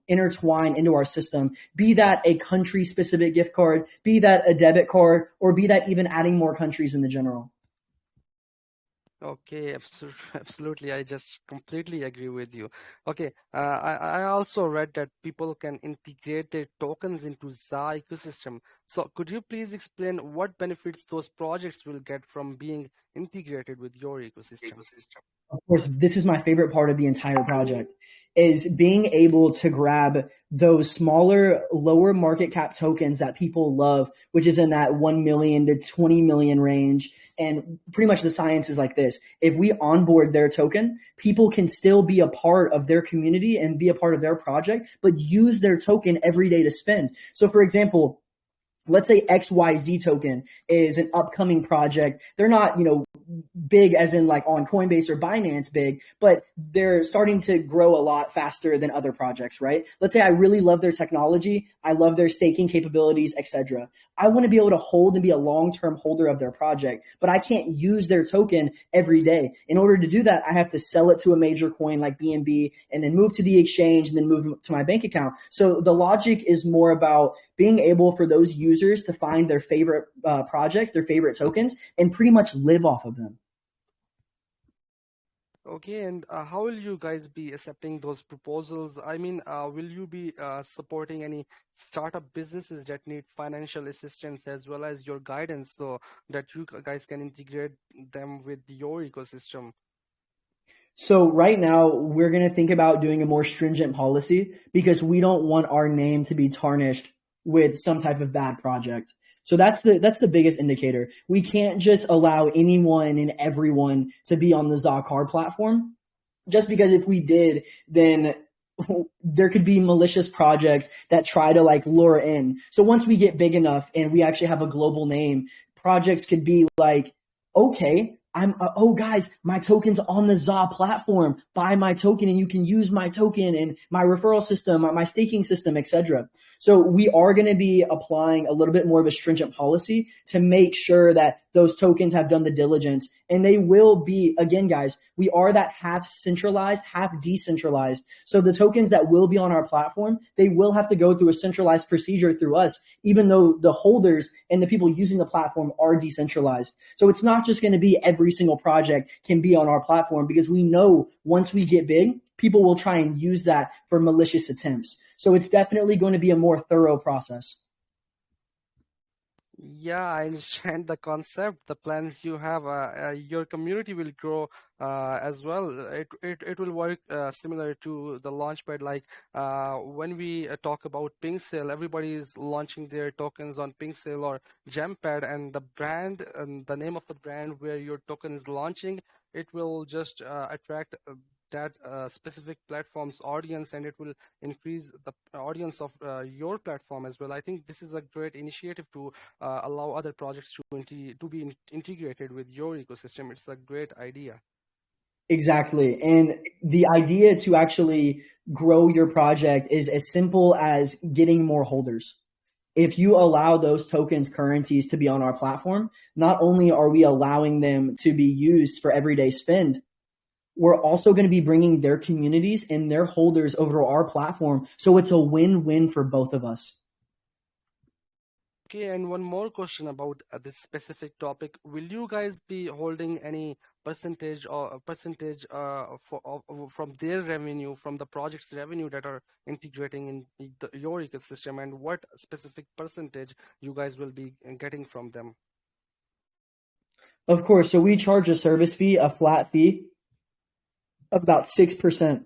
B: intertwine into our system, be that a country specific gift card, be that a debit card, or be that even adding more countries in the general.
A: Okay, absolutely. I just completely agree with you. Okay, I also read that people can integrate their tokens into ZA ecosystem. So could you please explain what benefits those projects will get from being integrated with your ecosystem?
B: Of course, this is my favorite part of the entire project, is being able to grab those smaller, lower market cap tokens that people love, which is in that 1 million to 20 million range. And pretty much the science is like this. If we onboard their token, people can still be a part of their community and be a part of their project, but use their token every day to spend. So for example, let's say XYZ token is an upcoming project. They're not, big as in like on Coinbase or Binance big, but they're starting to grow a lot faster than other projects, right? Let's say I really love their technology. I love their staking capabilities, etc. I want to be able to hold and be a long-term holder of their project, but I can't use their token every day. In order to do that, I have to sell it to a major coin like BNB and then move to the exchange and then move to my bank account. So the logic is more about being able for those users to find their favorite projects, their favorite tokens, and pretty much live off of them.
A: Okay, and how will you guys be accepting those proposals? I mean, will you be supporting any startup businesses that need financial assistance as well as your guidance so that you guys can integrate them with your ecosystem?
B: So right now we're going to think about doing a more stringent policy because we don't want our name to be tarnished with some type of bad project. So that's the biggest indicator. We can't just allow anyone and everyone to be on the Zakar platform. Just because if we did, then there could be malicious projects that try to like lure in. So once we get big enough and we actually have a global name, projects could be like, okay, oh guys, my token's on the ZA platform. Buy my token and you can use my token and my referral system, my staking system, etc. So we are going to be applying a little bit more of a stringent policy to make sure that those tokens have done the diligence, and they will be, again, guys, we are that half centralized, half decentralized. So the tokens that will be on our platform, they will have to go through a centralized procedure through us, even though the holders and the people using the platform are decentralized. So it's not just going to be every single project can be on our platform, because we know once we get big, people will try and use that for malicious attempts. So it's definitely going to be a more thorough process.
A: Yeah, I understand the concept, the plans you have. Your community will grow as well. It will work similar to the launchpad. Like when we talk about PinkSale, everybody is launching their tokens on PinkSale or Gempad, and the brand and the name of the brand where your token is launching, it will just attract that specific platform's audience, and it will increase the audience of your platform as well. I think this is a great initiative to allow other projects to be integrated with your ecosystem. It's a great idea.
B: Exactly. And the idea to actually grow your project is as simple as getting more holders. If you allow those tokens, currencies to be on our platform, not only are we allowing them to be used for everyday spend, we're also going to be bringing their communities and their holders over to our platform. So it's a win-win for both of us.
A: Okay, and one more question about this specific topic. Will you guys be holding any percentage or a percentage from their revenue, from the project's revenue that are integrating in your ecosystem, and what specific percentage you guys will be getting from them?
B: Of course, so we charge a service fee, a flat fee of about 6%.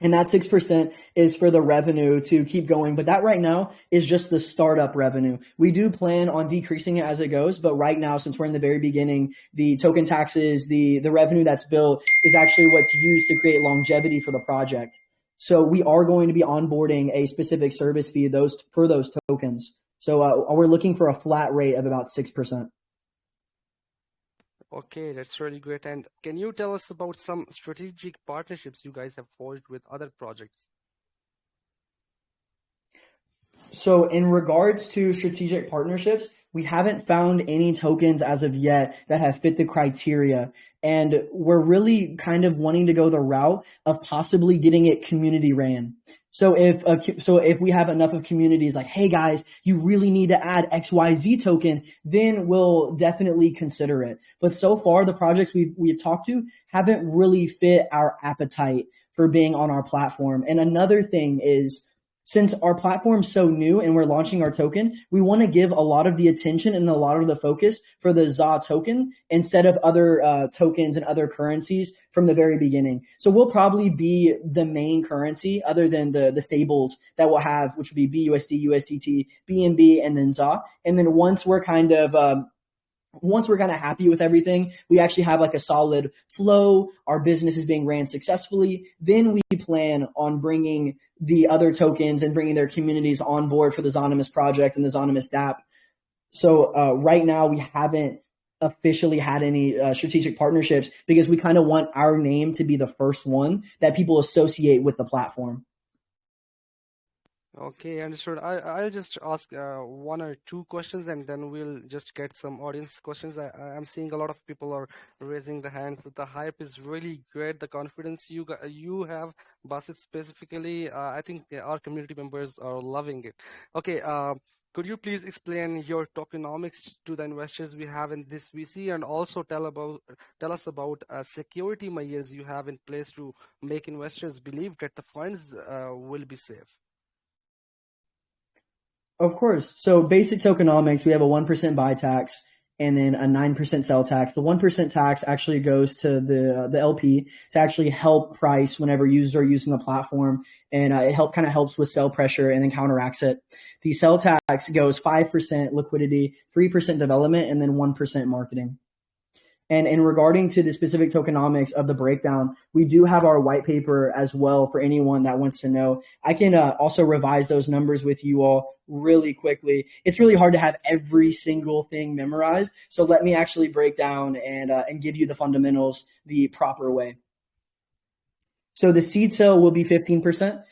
B: And that 6% is for the revenue to keep going. But that right now is just the startup revenue. We do plan on decreasing it as it goes. But right now, since we're in the very beginning, the token taxes, the revenue that's built is actually what's used to create longevity for the project. So we are going to be onboarding a specific service fee for those tokens. So we're looking for a flat rate of about 6%.
A: Okay, that's really great. And can you tell us about some strategic partnerships you guys have forged with other projects?
B: So in regards to strategic partnerships, we haven't found any tokens as of yet that have fit the criteria. And we're really kind of wanting to go the route of possibly getting it community ran. So if we have enough of communities like, hey guys, you really need to add XYZ token, then we'll definitely consider it. But so far, the projects we've talked to haven't really fit our appetite for being on our platform. And another thing is, since our platform's so new and we're launching our token, we want to give a lot of the attention and a lot of the focus for the ZA token instead of other tokens and other currencies from the very beginning. So we'll probably be the main currency other than the stables that we'll have, which would be BUSD, USDT, BNB, and then ZA. And then once we're kind of happy with everything, we actually have like a solid flow, our business is being ran successfully, then we plan on bringing the other tokens and bringing their communities on board for the Zahnymous project and the Zahnymous DApp. So right now we haven't officially had any strategic partnerships because we kind of want our name to be the first one that people associate with the platform.
A: Okay, understood. I'll just ask one or two questions, and then we'll just get some audience questions. I'm seeing a lot of people are raising the hands. The hype is really great. The confidence you have, Basit specifically, I think our community members are loving it. Okay, could you please explain your tokenomics to the investors we have in this VC, and also tell us about security measures you have in place to make investors believe that the funds will be safe?
B: Of course. So basic tokenomics, we have a 1% buy tax and then a 9% sell tax. The 1% tax actually goes to the LP to actually help price whenever users are using the platform, and it helps with sell pressure and then counteracts it. The sell tax goes 5% liquidity, 3% development, and then 1% marketing. And in regarding to the specific tokenomics of the breakdown, we do have our white paper as well for anyone that wants to know. I can also revise those numbers with you all really quickly. It's really hard to have every single thing memorized. So let me actually break down and give you the fundamentals the proper way. So the seed sale will be 15%.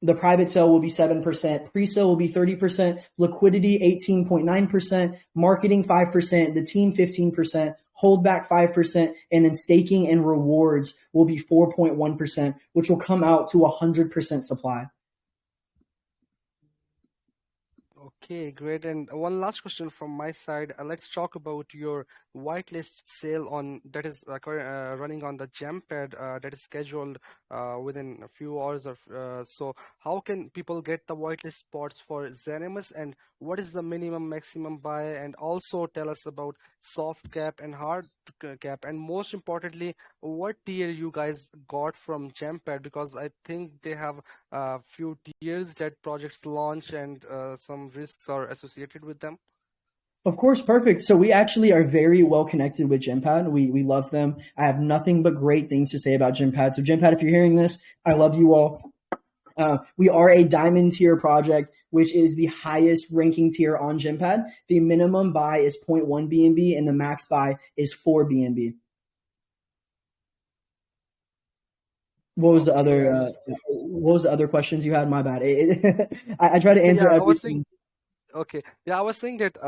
B: The private sale will be 7%, pre-sale will be 30%, liquidity 18.9%, marketing 5%, the team 15%, holdback 5%, and then staking and rewards will be 4.1%, which will come out to 100% supply.
A: Okay, great. And one last question from my side. Let's talk about your whitelist sale that is running on the Gempad that is scheduled within a few hours or so. How can people get the whitelist spots for Zahnymous, and what is the minimum maximum buy? And also tell us about soft cap and hard cap, and most importantly, what tier you guys got from Gempad, because I think they have a few tiers that projects launch and some risks are associated with them.
B: Of course, perfect. So we actually are very well connected with Gympad. We love them. I have nothing but great things to say about Gympad. So Gympad, if you're hearing this, I love you all. We are a diamond tier project, which is the highest ranking tier on Gympad. The minimum buy is 0.1 BNB and the max buy is 4 BNB. What was the
A: Okay,
B: other
A: understood.
B: what was the other questions you had? My bad. I try to answer
A: Yeah, I was saying.
B: everything.
A: Okay, yeah, I was saying that.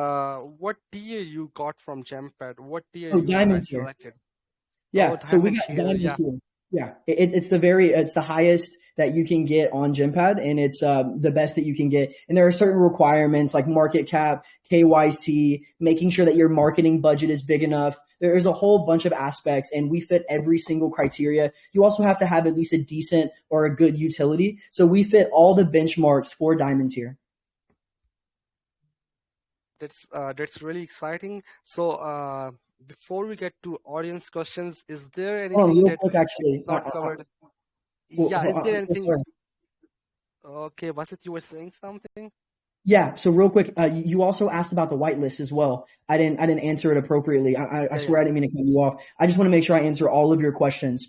A: What tier you got from Gempad? What tier
B: Oh,
A: you
B: diamond
A: guys
B: tier.
A: selected? Oh,
B: Yeah, so we
A: diamond
B: got
A: tier.
B: diamond
A: Yeah.
B: tier. Yeah, it's the highest that you can get on Gympad, and it's the best that you can get. And there are certain requirements like market cap, KYC, making sure that your marketing budget is big enough. There's a whole bunch of aspects, and we fit every single criteria. You also have to have at least a decent or a good utility. So we fit all the benchmarks for diamond tier.
A: That's really exciting. So, before we get to audience questions, is there
B: Hold on,
A: anything
B: real
A: that
B: quick,
A: we have
B: actually.
A: not covered? Yeah, is there
B: I'm so
A: anything?
B: sorry.
A: Okay, Basit, you were saying something?
B: Yeah. So real quick, you also asked about the whitelist as well. I didn't answer it appropriately. I
A: Yeah, yeah.
B: swear I didn't mean to cut you off. I just want to make sure I answer all of your questions.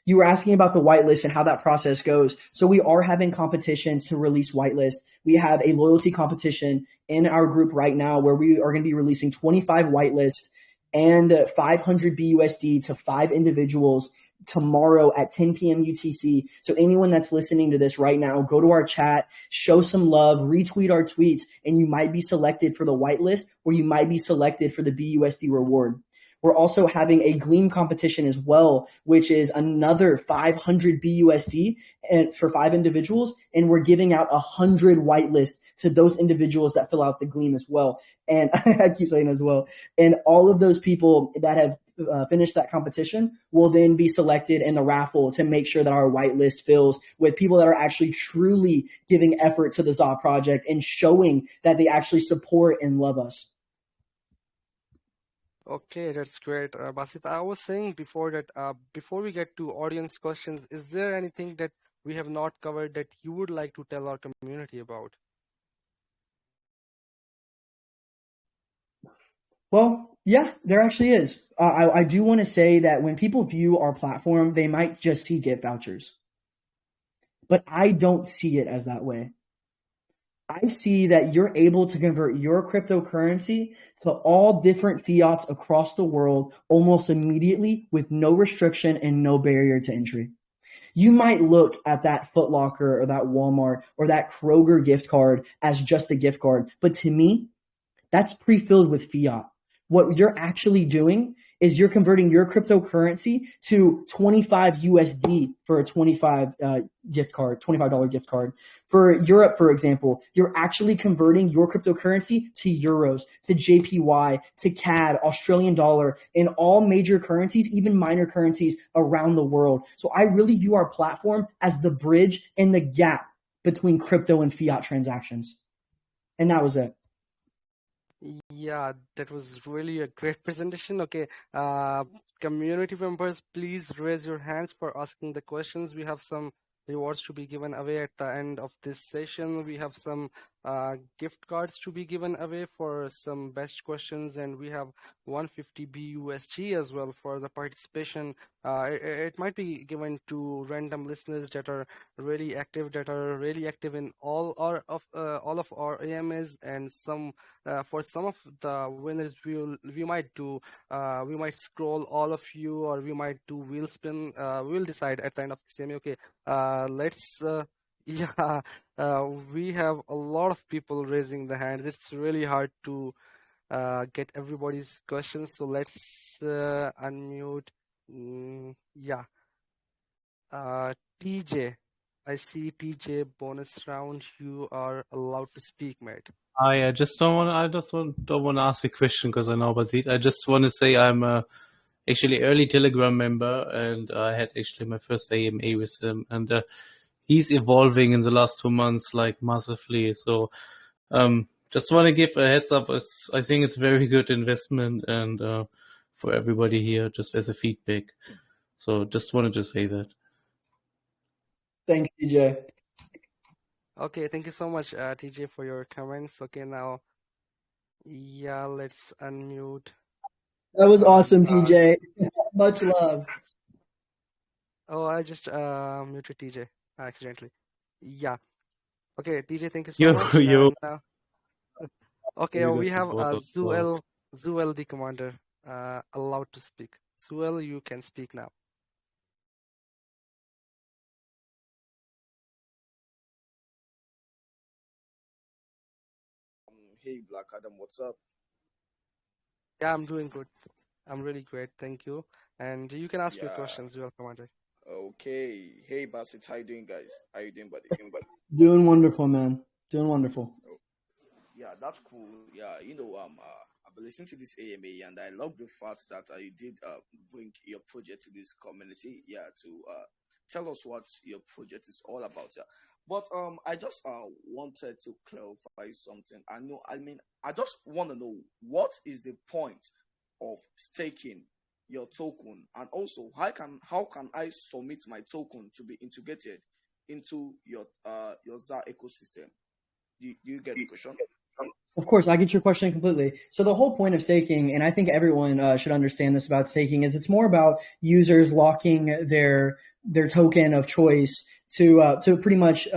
B: You were asking about the whitelist and how that process goes. So we are having competitions to release whitelist. We have a loyalty competition in our group right now where we are going to be releasing 25 whitelist and 500 BUSD to 5 individuals tomorrow at 10 p.m. UTC. So anyone that's listening to this right now, go to our chat, show some love, retweet our tweets, and you might be selected for the whitelist or you might be selected for the BUSD reward. We're also having a Gleam competition as well, which is another 500 BUSD and for 5 individuals, and we're giving out 100 whitelist to those individuals that fill out the Gleam as well. And I keep saying as well. And all of those people that have finished that competition will then be selected in the raffle to make sure that our whitelist fills with people that are actually truly giving effort to the ZA project and showing that they actually support and love us.
A: Okay, that's great, Basit. I was saying before that, before we get to audience questions, is there anything that we have not covered that you would like to tell our community about?
B: Well, yeah, there actually is. I do want to say that when people view our platform, they might just see gift vouchers, but I don't see it as that way. I see that you're able to convert your cryptocurrency to all different fiats across the world almost immediately with no restriction and no barrier to entry. You might look at that Foot Locker or that Walmart or that Kroger gift card as just a gift card, but to me, that's pre-filled with fiat. What you're actually doing is you're converting your cryptocurrency to 25 USD for a 25 gift card, $25 gift card. For Europe, for example, you're actually converting your cryptocurrency to euros, to JPY, to CAD, Australian dollar, in all major currencies, even minor currencies around the world. So I really view our platform as the bridge and the gap between crypto and fiat transactions. And that was it.
A: Yeah, that was really a great presentation. Okay, community members, please raise your hands for asking the questions. We have some rewards to be given away at the end of this session. We have some gift cards to be given away for some best questions, and we have 150 BUSG as well for the participation. It might be given to random listeners that are really active, in all of our AMAs, and some for some of the winners we might do we might scroll all of you, or we might do wheel spin. We'll decide at the end of the semi. Okay, let's yeah, we have a lot of people raising the hands. It's really hard to get everybody's questions, so let's unmute. Yeah, TJ, I see. TJ, bonus round, you are allowed to speak, mate.
C: I just don't want. Don't want to ask a question because I know Bazit. I just want to say I'm actually early Telegram member, and I had actually my first AMA with him, and he's evolving in the last 2 months like massively. So just want to give a heads up. I think it's very good investment, and for everybody here, just as a feedback. So just wanted to say that.
B: Thanks, DJ.
A: Okay, thank you so much, TJ, for your comments. Okay, now Yeah, let's unmute.
B: That was awesome,
A: Zaz.
B: TJ. Much love.
A: Oh, I just muted TJ accidentally. Yeah. Okay, TJ, thank you so
C: You
A: much.
C: you
A: And okay,
C: very
A: we
C: good
A: have
C: support also.
A: Zuel the commander allowed to speak. Zuel, you can speak now.
D: Hey, Black Adam, what's up?
A: Yeah, I'm doing good. I'm really great, thank you. And you can ask your
D: Yeah,
A: questions, Zuel commander.
D: okay. Hey, Basit, how you doing, guys? How you doing, buddy?
B: Doing wonderful, man. Doing wonderful.
D: Oh, yeah, that's cool. Yeah, I've been listening to this AMA, and I love the fact that you did bring your project to this community. Yeah, to tell us what your project is all about. Yeah, but I just wanted to clarify something. I just want to know what is the point of staking your token, and also how can I submit my token to be integrated into your ZA ecosystem? Do you get the question?
B: Of course, I get your question completely. So the whole point of staking, and I think everyone should understand this about staking, is it's more about users locking their token of choice to pretty much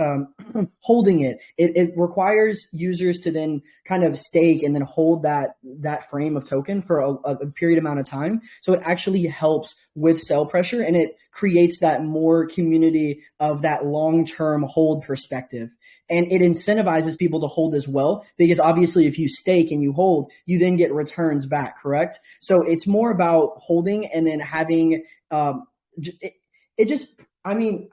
B: holding it. It requires users to then kind of stake and then hold that frame of token for a period amount of time. So it actually helps with sell pressure, and it creates that more community of that long-term hold perspective. And it incentivizes people to hold as well, because obviously if you stake and you hold, you then get returns back, correct? So it's more about holding and then having it just, I mean,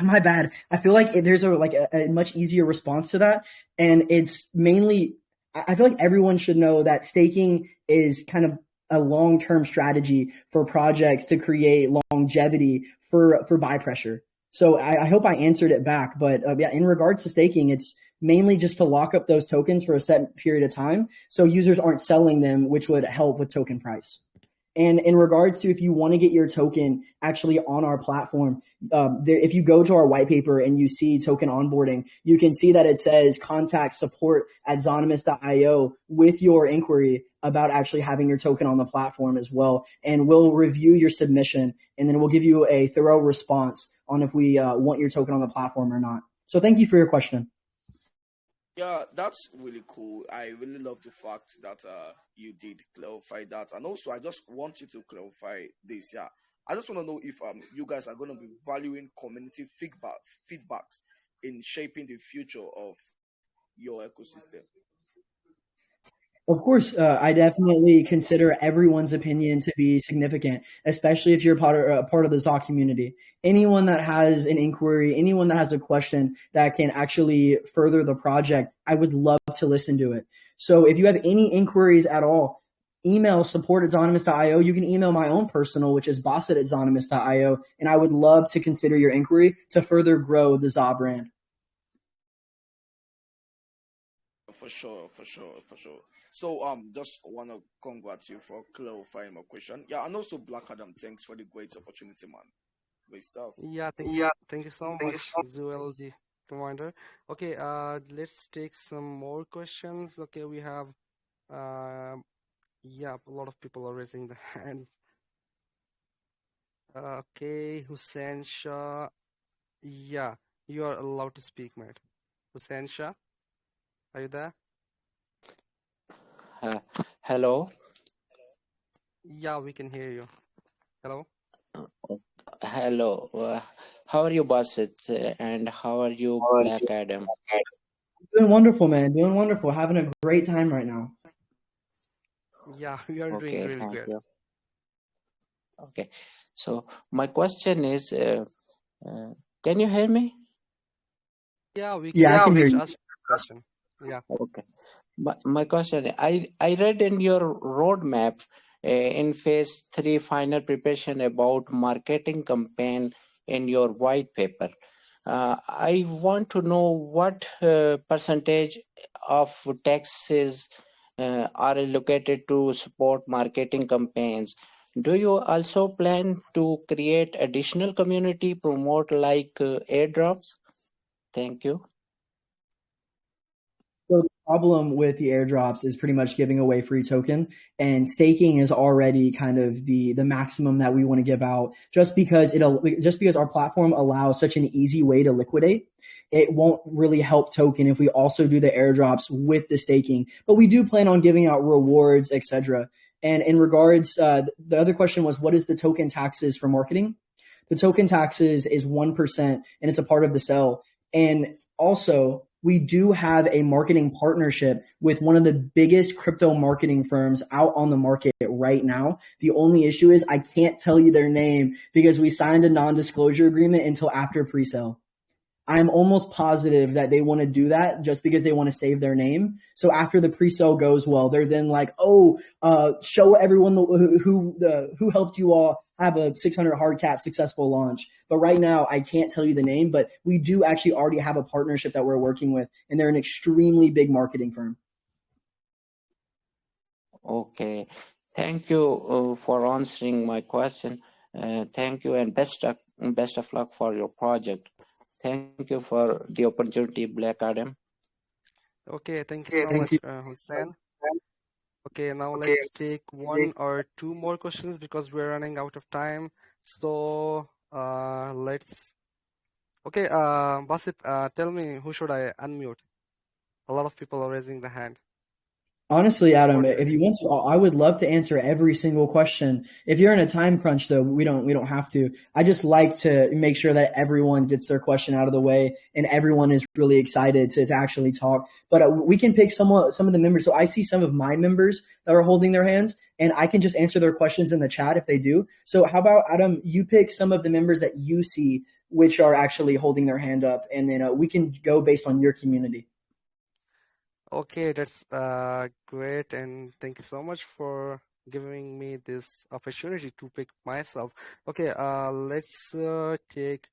B: my bad. I feel like there's a much easier response to that. And it's mainly, I feel like everyone should know that staking is kind of a long-term strategy for projects to create longevity for buy pressure. So I hope I answered it back. But yeah, in regards to staking, it's mainly just to lock up those tokens for a set period of time so users aren't selling them, which would help with token price. And in regards to if you want to get your token actually on our platform, if you go to our white paper and you see token onboarding, you can see that it says contact support at Zahnymous.io with your inquiry about actually having your token on the platform as well. And we'll review your submission, and then we'll give you a thorough response on if we want your token on the platform or not. So thank you for your question.
D: Yeah, that's really cool. I really love the fact that you did clarify that, and also I just want you to clarify this. Yeah, I just want to know if you guys are going to be valuing community feedbacks in shaping the future of your ecosystem.
B: Of course, I definitely consider everyone's opinion to be significant, especially if you're part of the ZOC community. Anyone that has an inquiry, anyone that has a question that can actually further the project, I would love to listen to it. So if you have any inquiries at all, email support@zahnymous.io. You can email my own personal, which is bossit@zahnymous.io, and I would love to consider your inquiry to further grow the ZA brand.
D: For sure, for sure, for sure. So just wanna congrats you for clarifying my question. Yeah, and also Black Adam, thanks for the great opportunity, man. Great stuff.
A: Yeah, thank you so much, Zuel the commander. Okay, let's take some more questions. Okay, we have yeah, a lot of people are raising their hands. Okay, Hussein Shah. Yeah, you are allowed to speak, mate. Hussein Shah, are you there?
E: Hello.
A: Yeah, we can hear you. Hello.
E: Hello. How are you, Basit? And how are you, Black Adam?
B: Doing wonderful, man. Doing wonderful. Having a great time right now.
A: Yeah, we are doing
E: Okay,
A: really
E: thank
A: great.
E: you. Okay. So my question is, can you hear me?
A: Yeah, we
B: Yeah, I
A: can.
B: can hear
A: Just
B: you.
A: ask your question. Yeah.
E: Okay. My question, I read in your roadmap in phase 3 final preparation about marketing campaign in your white paper. I want to know what percentage of taxes are allocated to support marketing campaigns. Do you also plan to create additional community promote like airdrops? Thank you.
B: So problem with the airdrops is pretty much giving away free token, and staking is already kind of the maximum that we want to give out, just because our platform allows such an easy way to liquidate. It won't really help token if we also do the airdrops with the staking, but we do plan on giving out rewards, etc. And in regards, the other question was, what is the token taxes for marketing? The token taxes is 1%, and it's a part of the sell. And also, we do have a marketing partnership with one of the biggest crypto marketing firms out on the market right now. The only issue is I can't tell you their name because we signed a non-disclosure agreement until after pre-sale. I'm almost positive that they want to do that just because they want to save their name. So after the pre-sale goes well, they're then like, show everyone who helped you all have a 600 hard cap successful launch. But right now, I can't tell you the name, but we do actually already have a partnership that we're working with, and they're an extremely big marketing firm.
E: Okay. Thank you for answering my question. Thank you, and best of luck for your project. Thank you for the opportunity, Black Adam.
A: Okay, thank you so much, Hussein. Okay, now let's take one or two more questions because we're running out of time. So let's. Okay, Basit, tell me, who should I unmute? A lot of people are raising the hand.
B: Honestly, Adam, if you want to, I would love to answer every single question. If you're in a time crunch, though, we don't have to. I just like to make sure that everyone gets their question out of the way and everyone is really excited to actually talk. But we can pick some of the members. So I see some of my members that are holding their hands, and I can just answer their questions in the chat if they do. So how about, Adam, you pick some of the members that you see which are actually holding their hand up, and then we can go based on your community.
A: Okay, that's great, and thank you so much for giving me this opportunity to pick myself. Okay, let's take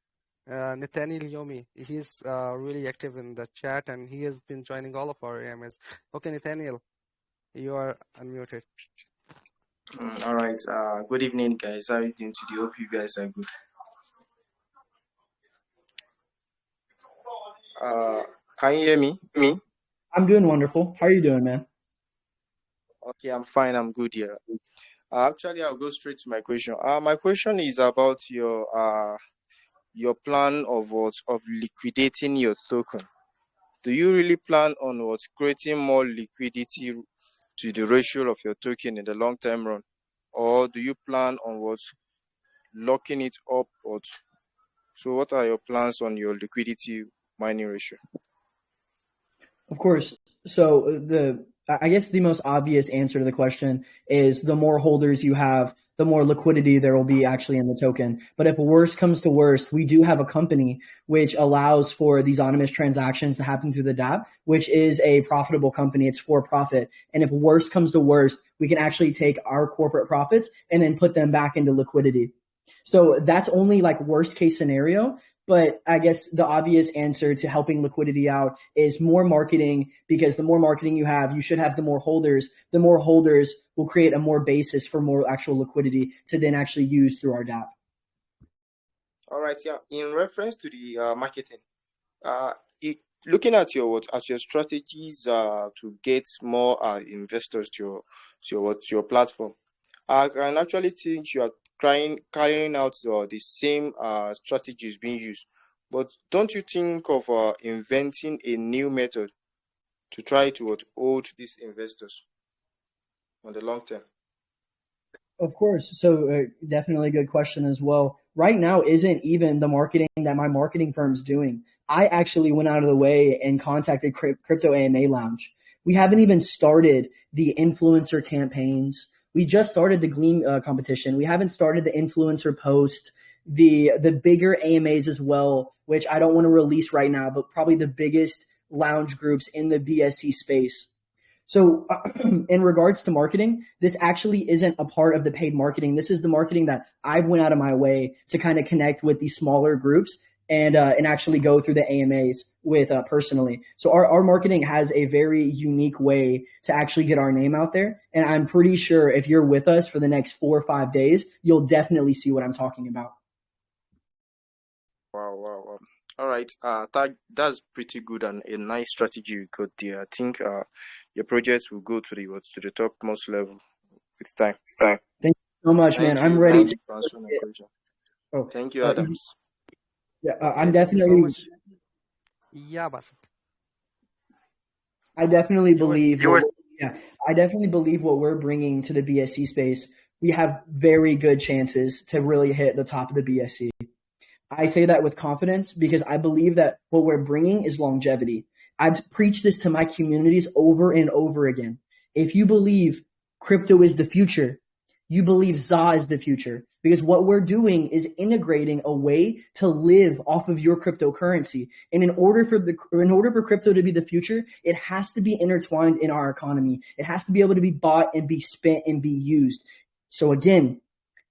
A: Nathaniel Yomi. He's really active in the chat, and he has been joining all of our AMAs. Okay, Nathaniel, you are unmuted.
F: All right. Good evening, guys. How are you doing today? Hope you guys are good. Can you hear me?
B: I'm doing wonderful. How are you doing, man?
F: Okay, I'm fine. I'm good here. Actually, I'll go straight to my question. My question is about your plan of liquidating your token. Do you really plan on creating more liquidity to the ratio of your token in the long-term run, or do you plan on locking it up? So, what are your plans on your liquidity mining ratio?
B: Of course. So I guess the most obvious answer to the question is the more holders you have, the more liquidity there will be actually in the token. But if worst comes to worst, we do have a company which allows for these Zahnymous transactions to happen through the dApp, which is a profitable company. It's for profit. And if worst comes to worst, we can actually take our corporate profits and then put them back into liquidity. So that's only like worst case scenario. But I guess the obvious answer to helping liquidity out is more marketing, because the more marketing you have, you should have the more holders. The more holders will create a more basis for more actual liquidity to then actually use through our dApp.
F: All right. Yeah. In reference to the marketing, looking at your strategies to get more investors to your platform, I can actually think you are carrying out the same strategies being used. But don't you think of inventing a new method to try to hold these investors on the long term?
B: Of course. So definitely a good question as well. Right now isn't even the marketing that my marketing firm's doing. I actually went out of the way and contacted CryptoAMALounge. We haven't even started the influencer campaigns. We just started the Gleam competition. We haven't started the influencer post, the bigger AMAs as well, which I don't want to release right now, but probably the biggest lounge groups in the BSC space. So in regards to marketing, this actually isn't a part of the paid marketing. This is the marketing that I've went out of my way to kind of connect with these smaller groups and actually go through the AMAs with personally. So our marketing has a very unique way to actually get our name out there. And I'm pretty sure if you're with us for the next 4 or 5 days, you'll definitely see what I'm talking about.
F: Wow. All right. That's pretty good and a nice strategy you got there. I think your projects will go to the topmost level with time.
B: Thank you so much, man.
F: Thank
B: I'm
F: you.
B: ready
F: Thank
B: to.
F: you for answering my question.
B: Oh,
F: Thank you, Adams.
B: yeah,
A: Okay,
B: I'm
A: thank you so
B: definitely.
A: much. Yeah, Basit.
B: I definitely
A: You were
B: believe. Yeah, I definitely believe what we're bringing to the BSC space. We have very good chances to really hit the top of the BSC. I say that with confidence because I believe that what we're bringing is longevity. I've preached this to my communities over and over again. If you believe crypto is the future, you believe ZA is the future, because what we're doing is integrating a way to live off of your cryptocurrency. And in order for crypto to be the future, it has to be intertwined in our economy. It has to be able to be bought and be spent and be used. So again,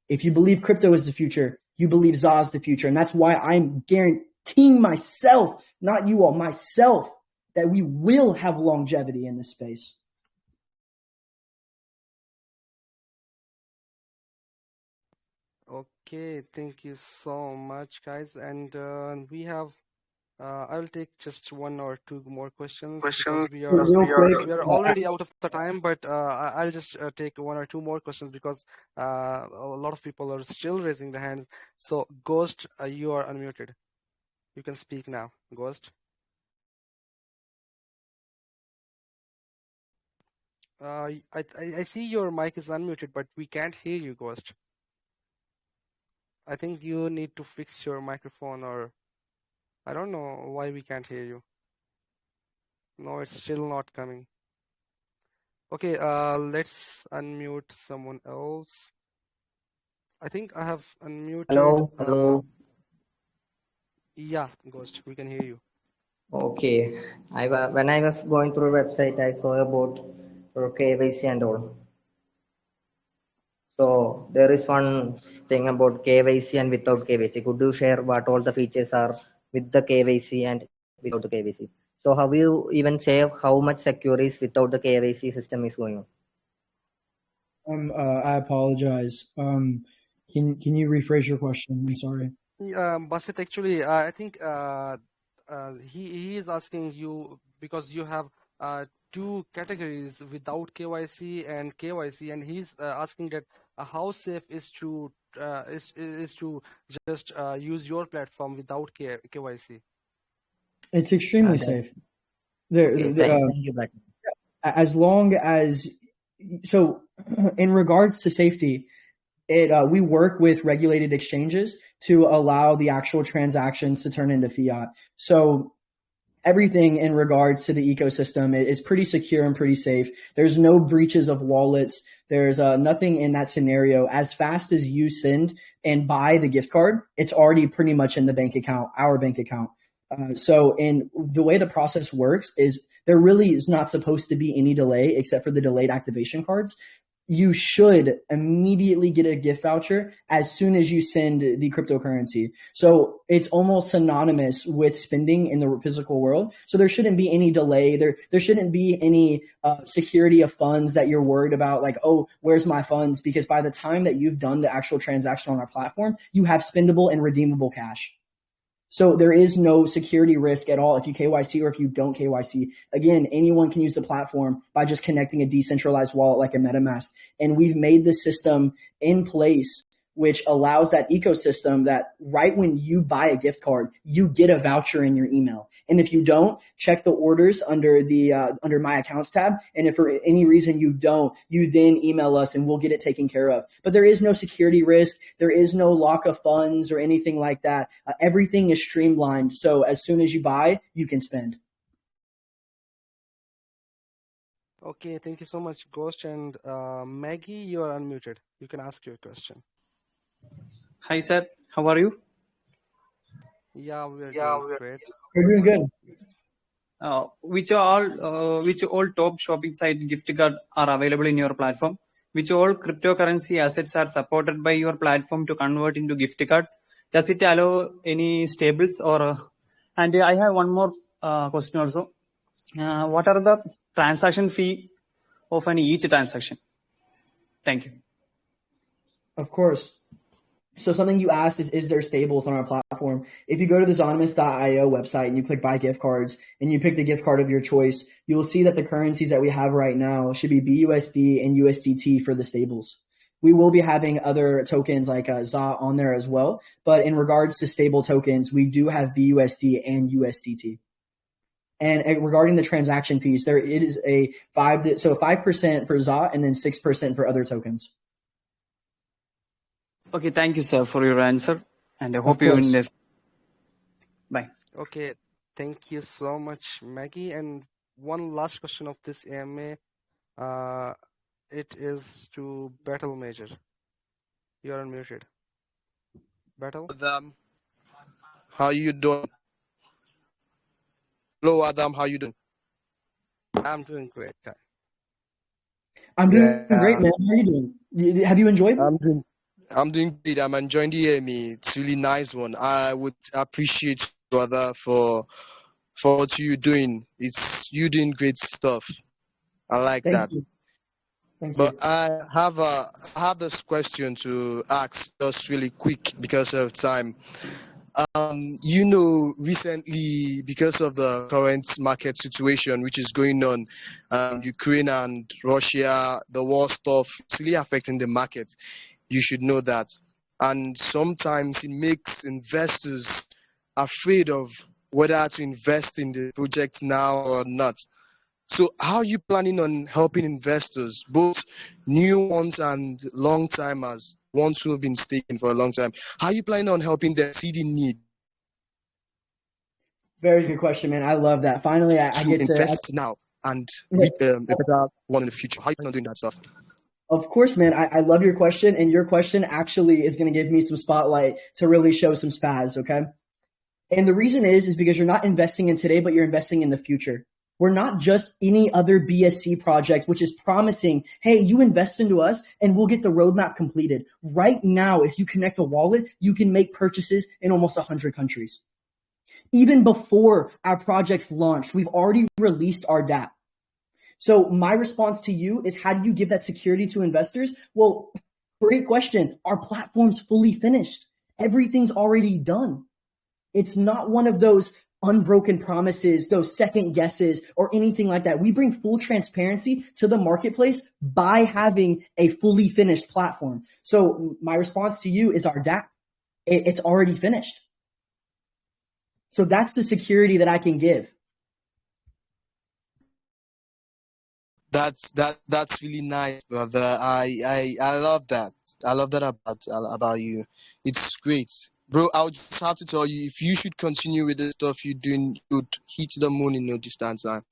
B: if you believe crypto is the future, you believe ZA is the future. And that's why I'm guaranteeing myself, not you all, myself, that we will have longevity in this space.
A: okay. Thank you so much, guys. And we have. I will take just one or two more questions because
B: Real quick,
A: we are already out of the time. But I'll just take one or two more questions because a lot of people are still raising their hands. So, Ghost, you are unmuted. You can speak now, Ghost. I see your mic is unmuted, but we can't hear you, Ghost. I think you need to fix your microphone, or I don't know why we can't hear you. No, it's still not coming. Okay, let's unmute someone else. I think I have unmuted.
G: Hello.
A: Yeah, Ghost, we can hear you.
G: Okay. When I was going through the website, I saw about KYC and all. So there is one thing about KYC and without KYC. Could you share what all the features are with the KYC and without the KYC? So how you even say how much secure is without the KYC system is going on?
B: I apologize. Can you rephrase your question? I'm sorry.
A: Basit, actually, I think he is asking you because you have two categories without KYC and KYC, and he's asking that how safe is to just use your platform without KYC.
B: It's extremely safe.
G: Okay, thank you, Black.
B: As long as so, in regards to safety, we work with regulated exchanges to allow the actual transactions to turn into fiat. So everything in regards to the ecosystem is pretty secure and pretty safe. There's no breaches of wallets. There's nothing in that scenario. As fast as you send and buy the gift card, it's already pretty much in the bank account, our bank account. So in the way the process works is there really is not supposed to be any delay except for the delayed activation cards. You should immediately get a gift voucher as soon as you send the cryptocurrency. So it's almost synonymous with spending in the physical world. So there shouldn't be any delay. There shouldn't be any security of funds that you're worried about, like, oh, where's my funds? Because by the time that you've done the actual transaction on our platform, you have spendable and redeemable cash. So there is no security risk at all if you KYC or if you don't KYC. Again, anyone can use the platform by just connecting a decentralized wallet like a MetaMask. And we've made the system in place which allows that ecosystem that right when you buy a gift card, you get a voucher in your email. And if you don't, check the orders under the under My Accounts tab. And if for any reason you don't, you then email us and we'll get it taken care of. But there is no security risk. There is no lock of funds or anything like that. Everything is streamlined. So as soon as you buy, you can spend.
A: Okay, thank you so much, Ghost. And Maggie, you are unmuted. You can ask your question.
H: Hi, sir. How are you?
A: Yeah, we are doing great.
B: We're doing good.
H: Which all top shopping site gift card are available in your platform? Which all cryptocurrency assets are supported by your platform to convert into gift card? Does it allow any stables or? And I have one more question also. What are the transaction fee of each transaction? Thank you.
B: Of course. So something you asked is there stables on our platform? If you go to the Zahnymous.io website and you click buy gift cards and you pick the gift card of your choice, you will see that the currencies that we have right now should be BUSD and USDT for the stables. We will be having other tokens like ZA on there as well, but in regards to stable tokens, we do have BUSD and USDT. And regarding the transaction fees, there it is a 5% for ZA and then 6% for other tokens.
H: Okay, thank you, sir, for your answer, and I
B: Of
H: hope you
B: course.
H: in. Bye.
A: Okay, thank you so much, Maggie. And one last question of this AMA. It is to Battle Major. You are unmuted. Battle?
I: Adam, how you doing? Hello, Adam, how you doing?
A: I'm doing great, guy.
B: I'm doing great, man. How are you doing? Have you enjoyed?
I: I'm doing great. I'm enjoying the AMA. It's really nice one. I would appreciate you, brother, for what you're doing. You doing great stuff. I like that.
B: You. Thank
I: But
B: you.
I: I have this question to ask just really quick because of time. Recently, because of the current market situation which is going on, Ukraine and Russia, the war stuff, it's really affecting the market. You should know that. And sometimes it makes investors afraid of whether to invest in the project now or not. So how are you planning on helping investors, both new ones and long timers, ones who have been staking for a long time? How are you planning on helping them see the need?
B: Very good question, man. I love that. Finally, I get to
I: invest now and reap a better one in the future. How are you planning on doing that stuff?
B: Of course, man. I love your question, and your question actually is going to give me some spotlight to really show some spaz, okay? And the reason is because you're not investing in today, but you're investing in the future. We're not just any other BSC project, which is promising, hey, you invest into us and we'll get the roadmap completed. Right now, if you connect a wallet, you can make purchases in almost 100 countries. Even before our projects launched, we've already released our DApp. So my response to you is, how do you give that security to investors? Well, great question. Our platform's fully finished. Everything's already done. It's not one of those unbroken promises, those second guesses, or anything like that. We bring full transparency to the marketplace by having a fully finished platform. So my response to you is our DApp. It's already finished. So that's the security that I can give.
I: That's really nice, brother. I love that. I love that about you. It's great. Bro, I'll just have to tell you, if you should continue with the stuff you're doing, you'd hit the moon in no distance time.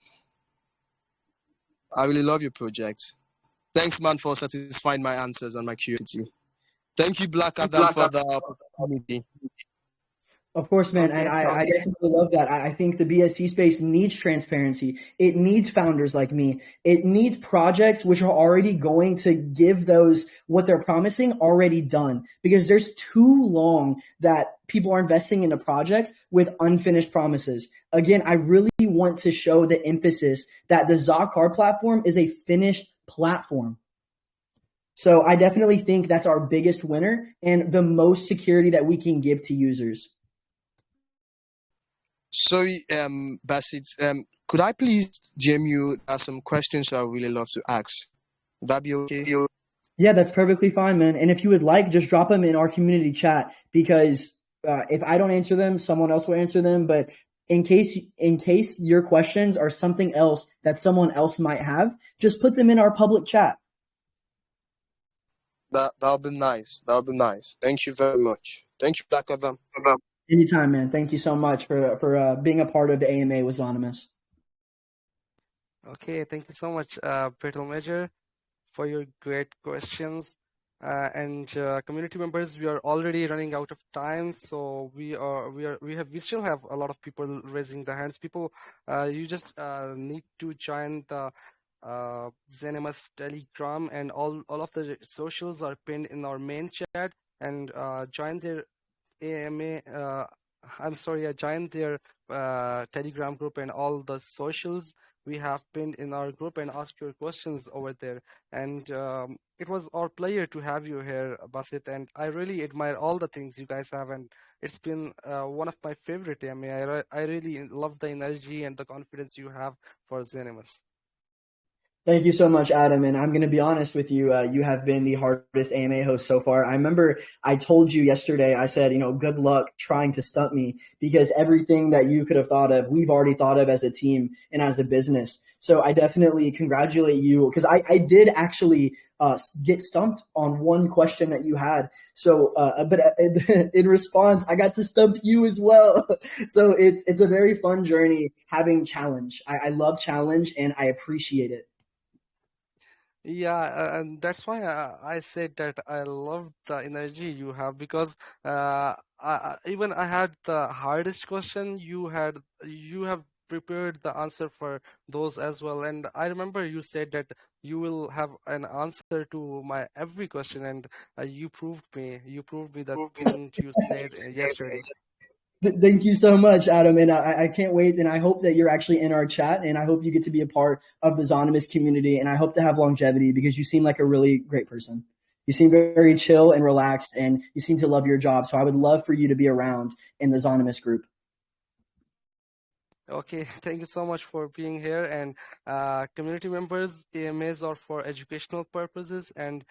I: I really love your project. Thanks, man, for satisfying my answers and my curiosity. Thank you, Black Adam, for the opportunity.
B: Of course, man. And I definitely love that. I think the BSC space needs transparency. It needs founders like me. It needs projects which are already going to give those what they're promising already done, because there's too long that people are investing into projects with unfinished promises. Again, I really want to show the emphasis that the Zakar platform is a finished platform. So I definitely think that's our biggest winner and the most security that we can give to users.
I: Sorry, Basit, could I please DM you some questions I would really love to ask? Would that be okay?
B: Yeah, that's perfectly fine, man. And if you would like, just drop them in our community chat, because if I don't answer them, someone else will answer them. But in case your questions are something else that someone else might have, just put them in our public chat.
I: That'll be nice. That'll be nice. Thank you very much. Thank you, Black Adam.
B: Anytime, man. Thank you so much for being a part of the AMA with Zahnymous.
A: Okay, thank you so much, Battle Major, for your great questions. And community members, we are already running out of time, so we still have a lot of people raising their hands. People, you just need to join the Zahnymous Telegram, and all of the socials are pinned in our main chat, and join their AMA. I joined their Telegram group and all the socials. we have pinned in our group and asked your questions over there. And it was our pleasure to have you here, Basit. And I really admire all the things you guys have. And it's been one of my favorite AMA. I really love the energy and the confidence you have for Zahnymous.
B: Thank you so much, Adam. And I'm going to be honest with you. You have been the hardest AMA host so far. I remember I told you yesterday, I said, good luck trying to stump me, because everything that you could have thought of, we've already thought of as a team and as a business. So I definitely congratulate you, because I did actually get stumped on one question that you had. So, but in response, I got to stump you as well. So it's a very fun journey having challenge. I love challenge and I appreciate it.
A: Yeah, and that's why I said that I love the energy you have, because even I had the hardest question. You have prepared the answer for those as well. And I remember you said that you will have an answer to my every question, and you proved me. You proved me the thing you said yesterday.
B: Thank you so much, Adam. And I can't wait. And I hope that you're actually in our chat. And I hope you get to be a part of the Zahnymous community. And I hope to have longevity, because you seem like a really great person. You seem very chill and relaxed, and you seem to love your job. So I would love for you to be around in the Zahnymous group.
A: Okay, thank you so much for being here. And community members, AMAs are for educational purposes, and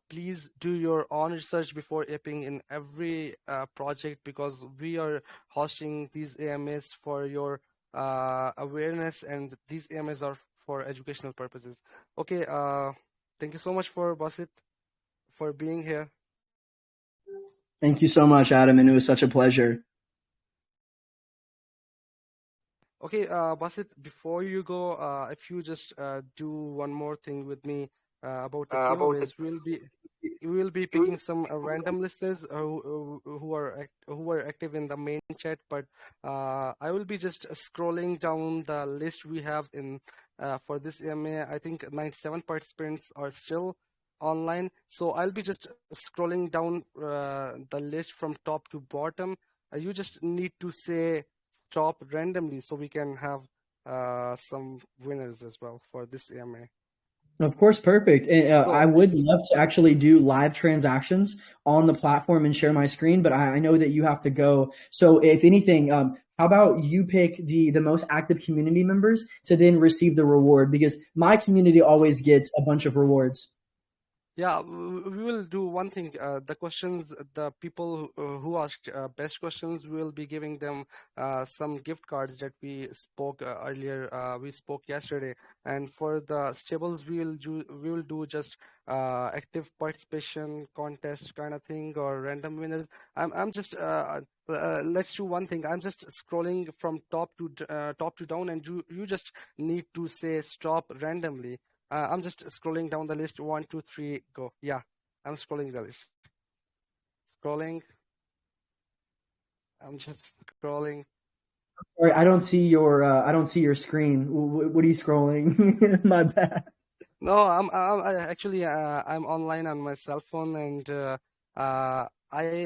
A: please do your own research before apping in every project, because we are hosting these AMAs for your awareness, and these AMAs are for educational purposes. Okay, thank you so much for Basit for being here.
B: Thank you so much, Adam. And it was such a pleasure.
A: Okay, Basit, before you go, if you just do one more thing with me about the giveaways, we will be picking some random listeners who are active in the main chat, but I will be just scrolling down the list we have in for this AMA. I think 97 participants are still online, so I'll be just scrolling down the list from top to bottom. You just need to say stop randomly, so we can have some winners as well for this AMA.
B: Of course, perfect. And, I would love to actually do live transactions on the platform and share my screen, but I know that you have to go. So if anything, how about you pick the most active community members to then receive the reward? Because my community always gets a bunch of rewards.
A: Yeah, we will do one thing. The questions, the people who asked best questions, we will be giving them some gift cards that we spoke earlier. We spoke yesterday, and for the stables, we will do just active participation contest kind of thing, or random winners. I'm just let's do one thing. I'm just scrolling from top to down, and you just need to say stop randomly. I'm just scrolling down the list. 1, 2, 3, go. Yeah, I'm scrolling the list. Scrolling. I'm just scrolling.
B: Sorry, I don't see your screen. What are you scrolling? My bad.
A: No, I'm online on my cell phone, and I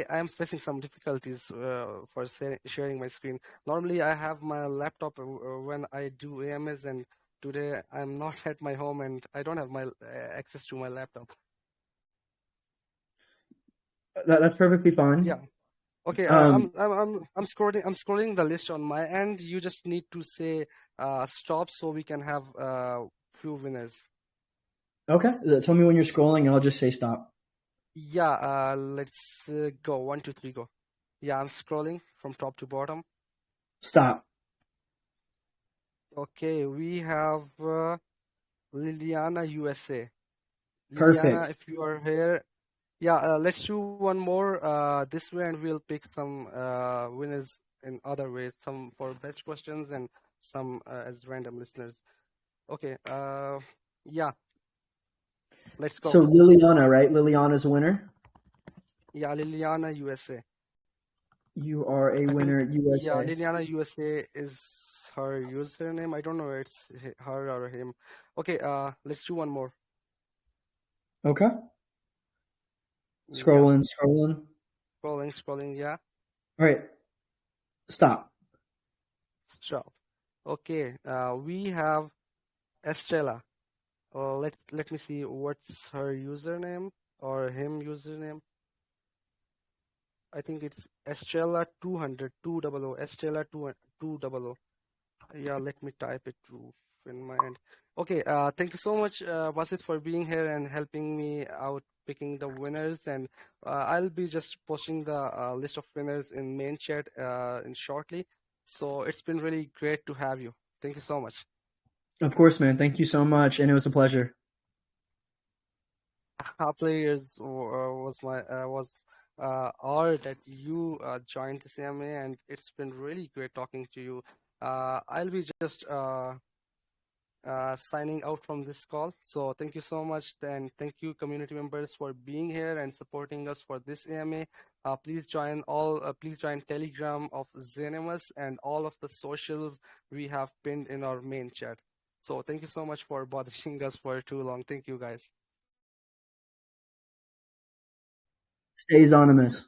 A: am facing some difficulties for sharing my screen. Normally, I have my laptop when I do AMS, and today I'm not at my home, and I don't have my access to my laptop.
B: That's perfectly fine.
A: Yeah. Okay. I'm scrolling the list on my end. You just need to say stop, so we can have few winners.
B: Okay. Tell me when you're scrolling, and I'll just say stop.
A: Yeah. Let's go. 1, 2, 3, go. Yeah, I'm scrolling from top to bottom.
B: Stop.
A: Okay, we have Liliana USA.
B: Perfect.
A: Liliana, if you are here, yeah, let's do one more this way, and we'll pick some winners in other ways, some for best questions and some as random listeners. Okay, yeah, let's go.
B: So Liliana, right? Liliana's a winner.
A: Yeah, Liliana USA.
B: You are a winner, USA.
A: Yeah, Liliana USA is her username. I don't know if it's her or him. Okay, let's do one more.
B: Okay.
A: Yeah.
B: Scrolling.
A: Scrolling, yeah.
B: All right. Stop.
A: Stop. Okay, we have Estrella. Let me see what's her username or him username. I think it's Estrella 200 200 Estrella 200. Yeah, let me type it in my end. Okay, thank you so much, Basit, for being here and helping me out picking the winners. And I'll be just posting the list of winners in main chat in shortly. So it's been really great to have you. Thank you so much.
B: Of course, man. Thank you so much, and it was a pleasure.
A: Our players was honored that you joined the CMA, and it's been really great talking to you. I'll be just signing out from this call. So thank you so much, and thank you community members for being here and supporting us for this AMA. Please join Telegram of Zahnymous and all of the socials we have pinned in our main chat. So thank you so much for bothering us for too long. Thank you guys.
B: Stay Zahnymous.